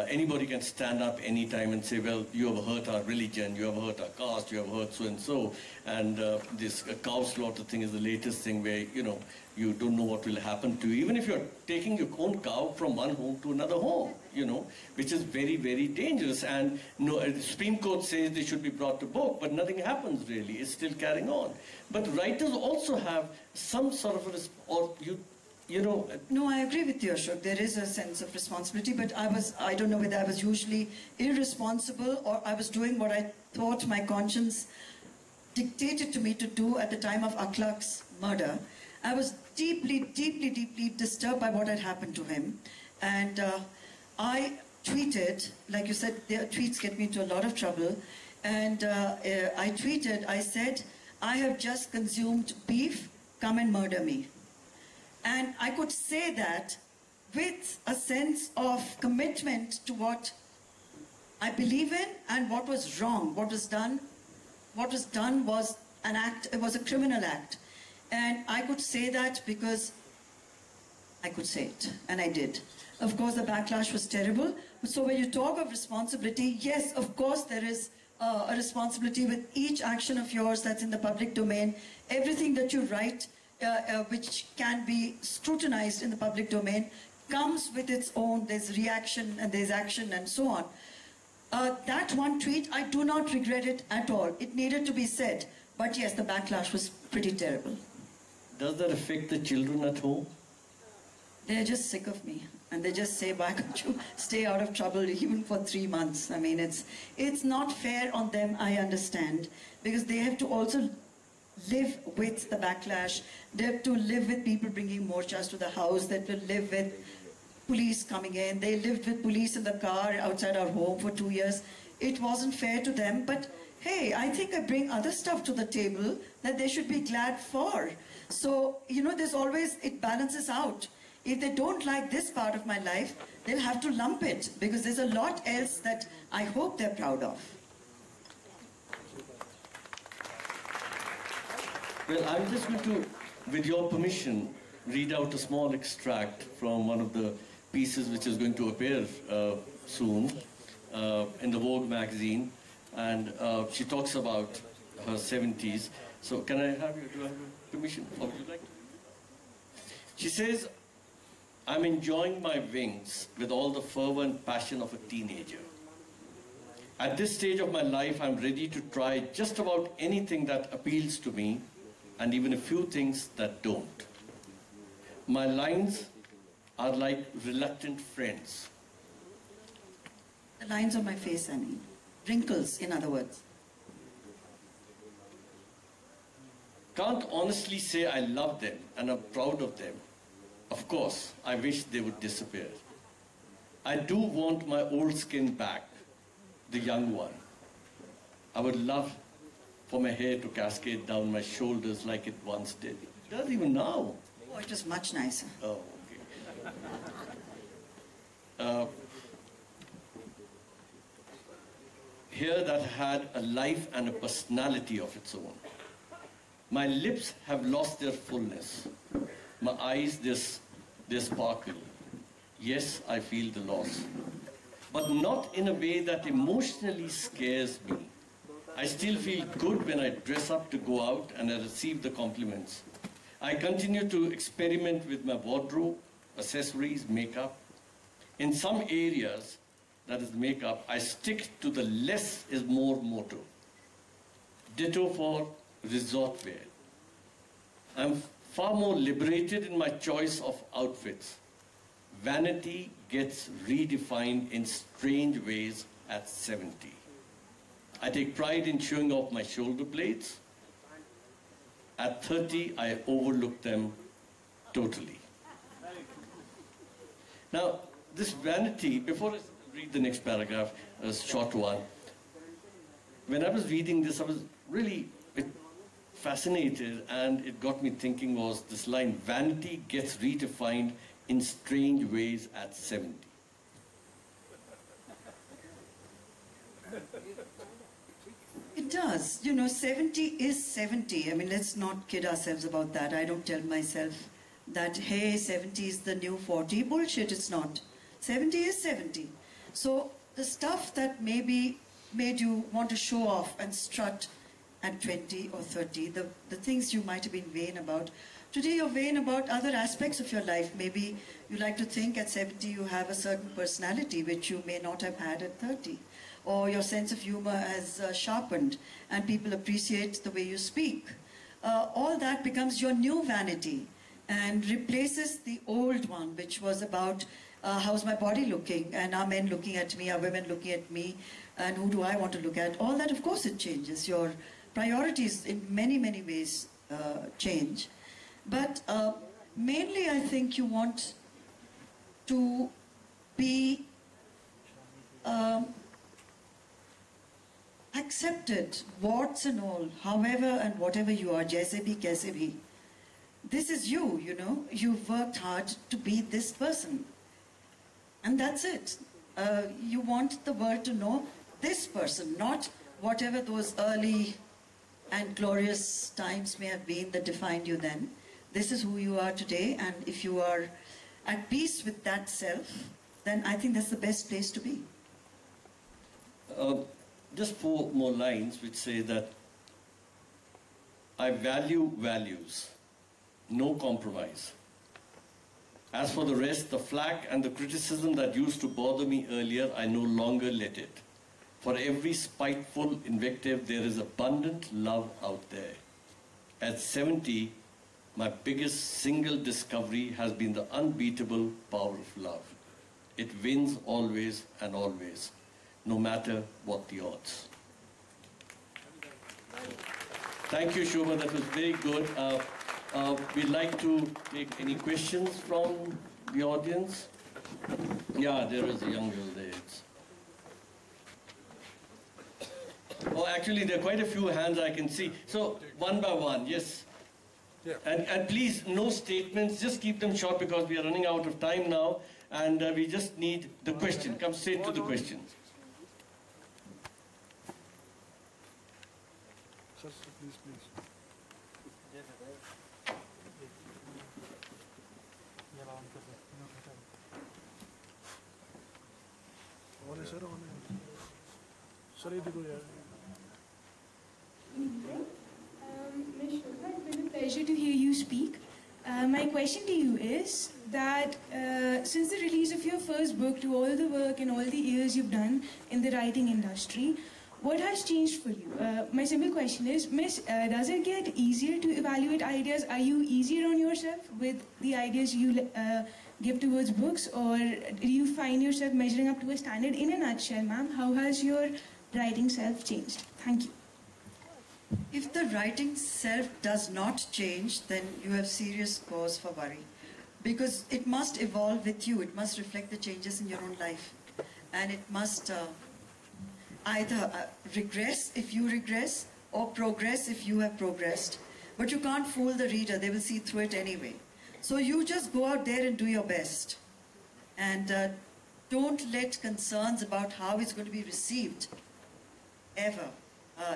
anybody can stand up anytime and say, well, you have hurt our religion, you have hurt our caste, you have hurt so-and-so. And this cow slaughter thing is the latest thing where, you don't know what will happen to you. Even if you're taking your own cow from one home to another home, which is very, very dangerous. And the Supreme Court says they should be brought to book, but nothing happens really. It's still carrying on. But writers also have some sort of No, I agree with you, Ashok. There is a sense of responsibility, but I don't know whether I was usually irresponsible or I was doing what I thought my conscience dictated to me to do at the time of Aklak's murder. I was deeply, deeply, deeply disturbed by what had happened to him. And I tweeted, like you said, their tweets get me into a lot of trouble. And I tweeted, I said, "I have just consumed beef, come and murder me." And I could say that with a sense of commitment to what I believe in and what was wrong. What was done was an act, it was a criminal act. And I could say that because I could say it, and I did. Of course, the backlash was terrible. So when you talk of responsibility, yes, of course there is a responsibility with each action of yours that's in the public domain. Everything that you write, which can be scrutinized in the public domain, comes with its own, there's reaction and there's action and so on. That one tweet, I do not regret it at all. It needed to be said. But yes, the backlash was pretty terrible. Does that affect the children at home? They're just sick of me. And they just say, why can't you stay out of trouble even for 3 months? I mean, it's not fair on them, I understand. Because they have to also live with the backlash. They have to live with people bringing morchas to the house. They have to live with police coming in. They lived with police in the car outside our home for 2 years. It wasn't fair to them, but hey, I think I bring other stuff to the table that they should be glad for. So, there's always, it balances out. If they don't like this part of my life, they'll have to lump it, because there's a lot else that I hope they're proud of. Well, I'm just going to, with your permission, read out a small extract from one of the pieces which is going to appear soon in the Vogue magazine. And she talks about her 70s. So can I have you, do I have your permission? Or would you like to? She says, "I'm enjoying my wings with all the fervor and passion of a teenager. At this stage of my life, I'm ready to try just about anything that appeals to me, and even a few things that don't. My lines are like reluctant friends." The lines on my face, I mean. wrinkles, in other words? Can't honestly say I love them and I'm proud of them. Of course, I wish they would disappear. I do want my old skin back, the young one. I would love for my hair to cascade down my shoulders like it once did. It does even now. Oh, it was much nicer. Oh, okay. Hair that had a life and a personality of its own. My lips have lost their fullness. My eyes, they sparkle. Yes, I feel the loss. But not in a way that emotionally scares me. I still feel good when I dress up to go out and I receive the compliments. I continue to experiment with my wardrobe, accessories, makeup. In some areas, that is makeup, I stick to the less is more motto. Ditto for resort wear. I'm far more liberated in my choice of outfits. Vanity gets redefined in strange ways at 70. I take pride in showing off my shoulder blades. At 30, I overlook them totally. Now, this vanity, before I read the next paragraph, a short one, when I was reading this, I was really fascinated, and it got me thinking was this line, vanity gets redefined in strange ways at 70. It does. You know, 70 is 70. I mean, let's not kid ourselves about that. I don't tell myself that, hey, 70 is the new 40. Bullshit, it's not. 70 is 70. So the stuff that maybe made you want to show off and strut at 20 or 30, the things you might have been vain about, today you're vain about other aspects of your life. Maybe you like to think at 70 you have a certain personality which you may not have had at 30. Or your sense of humor has sharpened and people appreciate the way you speak. All that becomes your new vanity and replaces the old one, which was about how's my body looking, and are men looking at me, are women looking at me, and who do I want to look at? All that, of course, it changes. Your priorities in many, many ways change. But mainly, I think you want to be accepted, warts and all, however and whatever you are, jaise bhi, kaise bhi. This is you, you know. You've worked hard to be this person. And that's it. You want the world to know this person, not whatever those early and glorious times may have been that defined you then. This is who you are today, and if you are at peace with that self, then I think that's the best place to be. Just 4 more lines which say that I value values, no compromise. As for the rest, the flack and the criticism that used to bother me earlier, I no longer let it. For every spiteful invective, there is abundant love out there. At 70, my biggest single discovery has been the unbeatable power of love. It wins always and always, no matter what the odds. Thank you, Shobhaa. That was very good. We'd like to take any questions from the audience. Yeah, there is a young girl there. Oh, actually, there are quite a few hands I can see. So, one by one, yes. Yeah. And please, no statements. Just keep them short because we are running out of time now. And we just need the question. Come straight to the question. Please, please. Ms. Shobhaa, it's been a pleasure to hear you speak. My question to you is that since the release of your first book, to all the work and all the years you've done in the writing industry, what has changed for you? My simple question is, Miss, does it get easier to evaluate ideas? Are you easier on yourself with the ideas you give towards books, or do you find yourself measuring up to a standard? In a nutshell, ma'am, how has your writing self changed? Thank you. If the writing self does not change, then you have serious cause for worry. Because it must evolve with you. It must reflect the changes in your own life. And it must either regress if you regress, or progress if you have progressed. But you can't fool the reader. They will see through it anyway. So you just go out there and do your best. And don't let concerns about how it's going to be received ever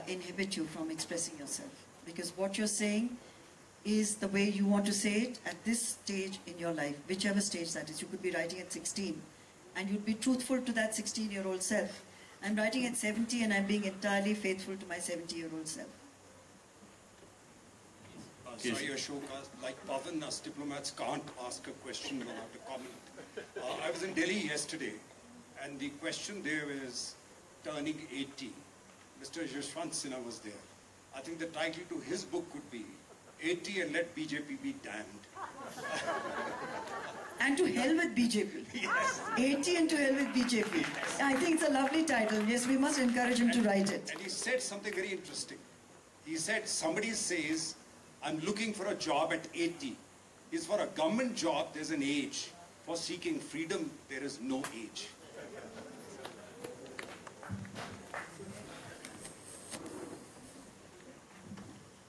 inhibit you from expressing yourself. Because what you're saying is the way you want to say it at this stage in your life, whichever stage that is. You could be writing at 16 and you'd be truthful to that 16-year-old self. I'm writing at 70 and I'm being entirely faithful to my 70-year-old self. Sorry, Ashok, like Pavan, us diplomats can't ask a question without a comment. I was in Delhi yesterday, and the question there is turning 80. Mr. Yashwant Sinha was there. I think the title to his book could be 80 and let BJP be damned. And to hell with BJP. Yes. 80 and to hell with BJP. Yes. I think it's a lovely title. Yes, we must encourage him to write it. And he said something very interesting. He said, somebody says, I'm looking for a job at 80. Is for a government job, there's an age. For seeking freedom, there is no age.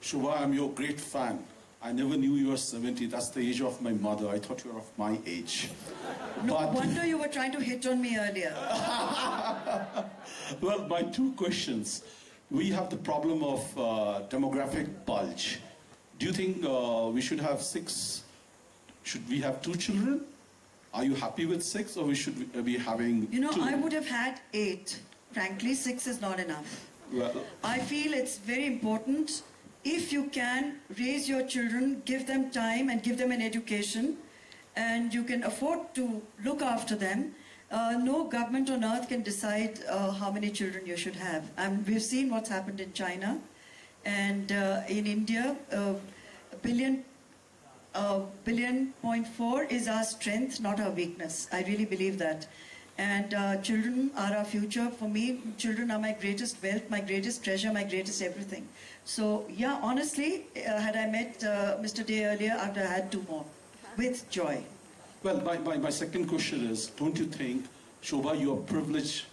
Shobhaa, I'm your great fan. I never knew you were 70. That's the age of my mother. I thought you were of my age. No wonder you were trying to hit on me earlier. Well, my two questions. We have the problem of demographic bulge. Do you think we should have 6? Should we have 2 children? Are you happy with 6, or we should be having 2? I would have had 8. Frankly, 6 is not enough. Well, I feel it's very important. If you can raise your children, give them time and give them an education, and you can afford to look after them, no government on earth can decide how many children you should have. We've seen what's happened in China, and in India, billion 1.4 is our strength, not our weakness. I really believe that. And children are our future. For me, children are my greatest wealth, my greatest treasure, my greatest everything. So, yeah, honestly, had I met Mr. Day earlier, I would have had 2 more, with joy. Well, my second question is, don't you think, Shobhaa, you are privileged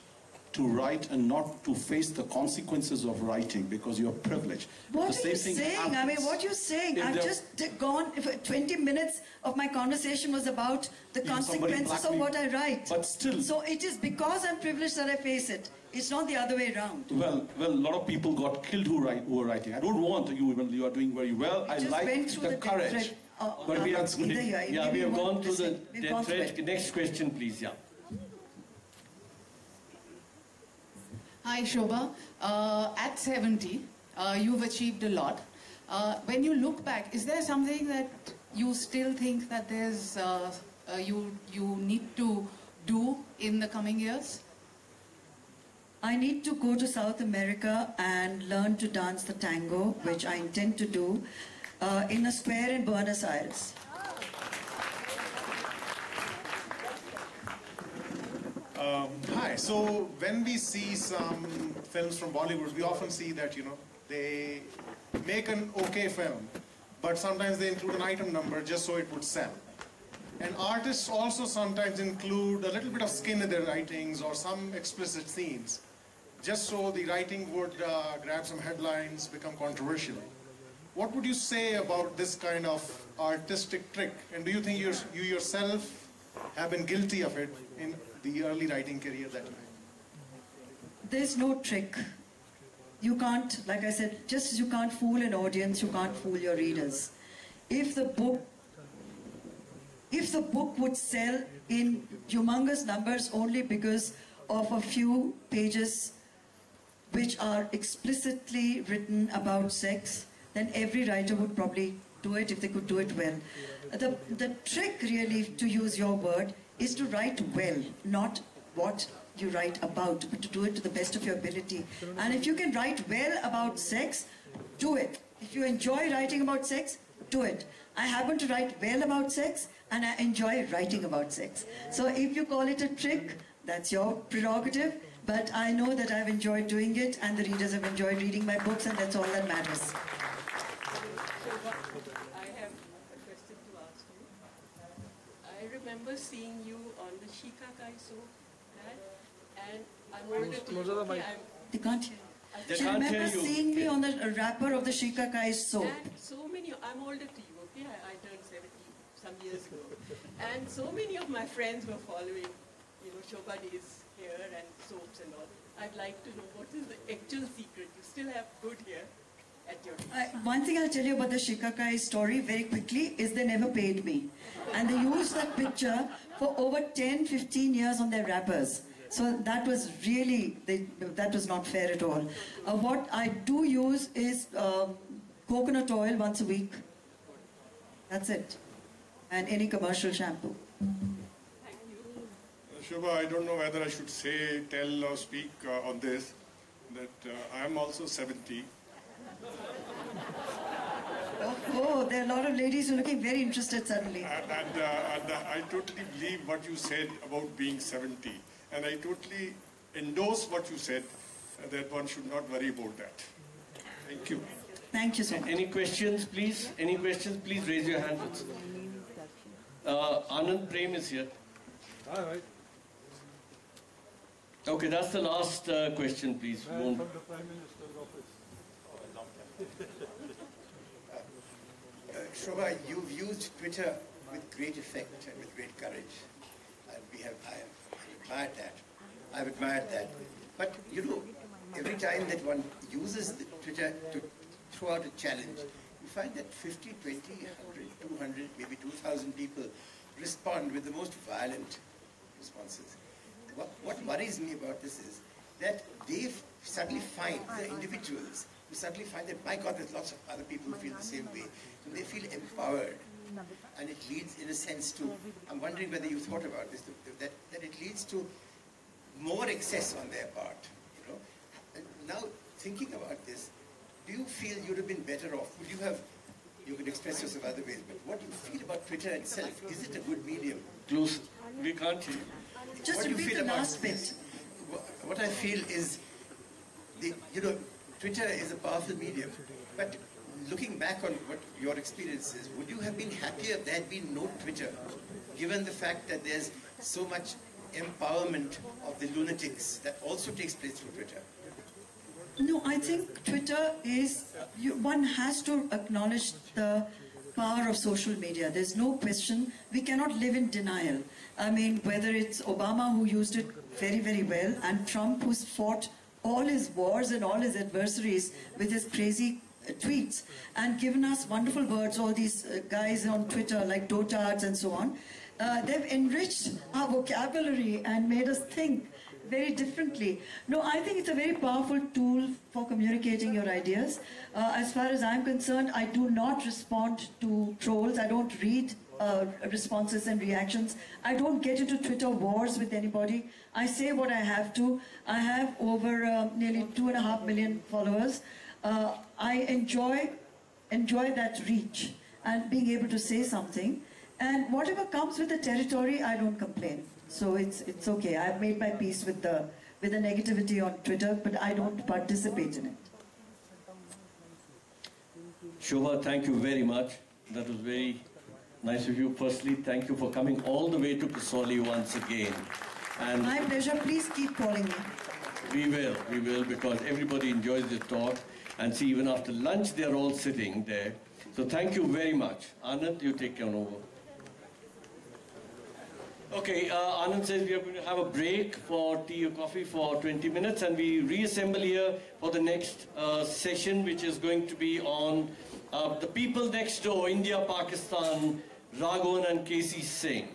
to write and not to face the consequences of writing because you're privileged? What are you saying? I mean, what are you saying? I've just gone, 20 minutes of my conversation was about the consequences of what I write. But still. So it is because I'm privileged that I face it. It's not the other way around. Well, a lot of people got killed who were writing. I don't want you, when you are doing very well. I like the courage. But we have gone through the death threat. Next question, please. Yeah. Hi, Shobhaa. At 70, you've achieved a lot. When you look back, is there something that you still think that there's you need to do in the coming years? I need to go to South America and learn to dance the tango, which I intend to do in a square in Buenos Aires. Hi. So when we see some films from Bollywood, we often see that, they make an okay film, but sometimes they include an item number just so it would sell. And artists also sometimes include a little bit of skin in their writings or some explicit scenes, just so the writing would grab some headlines, become controversial. What would you say about this kind of artistic trick? And do you think you yourself have been guilty of it in the early writing career that you had? There's no trick. You can't, like I said, just as you can't fool an audience, you can't fool your readers. If the book would sell in humongous numbers only because of a few pages which are explicitly written about sex, then every writer would probably do it if they could do it well. The trick, really, to use your word, is to write well, not what you write about, but to do it to the best of your ability. And if you can write well about sex, do it. If you enjoy writing about sex, do it. I happen to write well about sex, and I enjoy writing about sex. So if you call it a trick, That's your prerogative, but I know that I've enjoyed doing it and the readers have enjoyed reading my books, and that's all that matters. I have a question to ask you. I remember seeing you on the Shikakai soap ad, and I'm older to you. Okay, They can't hear. They She can't remembers hear you. seeing me on the wrapper of the Shikakai soap. And so many, I'm older to you, okay? I turned 70 some years ago. And so many of my friends were following, Shobhaa days here and soaps and all. I'd like to know what is the actual secret. You still have good hair at your age. One thing I'll tell you about the Shikakai story very quickly is they never paid me. And they used that picture for over 10, 15 years on their wrappers. So that was really, that was not fair at all. What I do use is coconut oil once a week. That's it. And any commercial shampoo. Shobhaa, I don't know whether I should tell or speak on this, that I am also 70. Oh, there are a lot of ladies who are looking very interested suddenly. And I totally believe what you said about being 70. And I totally endorse what you said, that one should not worry about that. Thank you. Thank you so much. Any questions, please? Any questions? Please raise your hands. Anand Prem is here. All right. Okay, that's the last question, please. From the Prime Minister's office. Shobhaa, you've used Twitter with great effect and with great courage. And I have admired that. I've admired that. But, every time that one uses the Twitter to throw out a challenge, you find that 50, 20, 100, 200, maybe 2,000 people respond with the most violent responses. What worries me about this is that they suddenly find, the individuals, who suddenly find that, my God, there's lots of other people who feel the same way. And they feel empowered. And it leads, in a sense, to, I'm wondering whether you thought about this, that it leads to more excess on their part. And now, thinking about this, do you feel you'd have been better off? You could express yourself other ways, but what do you feel about Twitter itself? Is it a good medium? Close. We can't hear you. Just repeat the last bit. What I feel is, Twitter is a powerful medium, but looking back on what your experience is, would you have been happier if there had been no Twitter, given the fact that there's so much empowerment of the lunatics that also takes place through Twitter? No, I think Twitter is, one has to acknowledge the power of social media. There's no question. We cannot live in denial. I mean, whether it's Obama who used it very, very well, and Trump who's fought all his wars and all his adversaries with his crazy tweets and given us wonderful words, all these guys on Twitter like dotards and so on. They've enriched our vocabulary and made us think very differently. No, I think it's a very powerful tool for communicating your ideas. As far as I'm concerned, I do not respond to trolls. I don't read responses and reactions. I don't get into Twitter wars with anybody. I say what I have to. I have over nearly 2.5 million followers. I enjoy that reach and being able to say something. And whatever comes with the territory, I don't complain. So it's okay. I've made my peace with the negativity on Twitter, but I don't participate in it. Shobhaa, thank you very much. That was very nice of you. Firstly, thank you for coming all the way to Kasauli once again. And my pleasure. Please keep calling me. We will, because everybody enjoys the talk. And see, even after lunch, they're all sitting there. So thank you very much. Anand, you take on over. Okay, Anand says we are going to have a break for tea or coffee for 20 minutes, and we reassemble here for the next session, which is going to be on the people next door, India, Pakistan, Raghavan and K.C. Singh.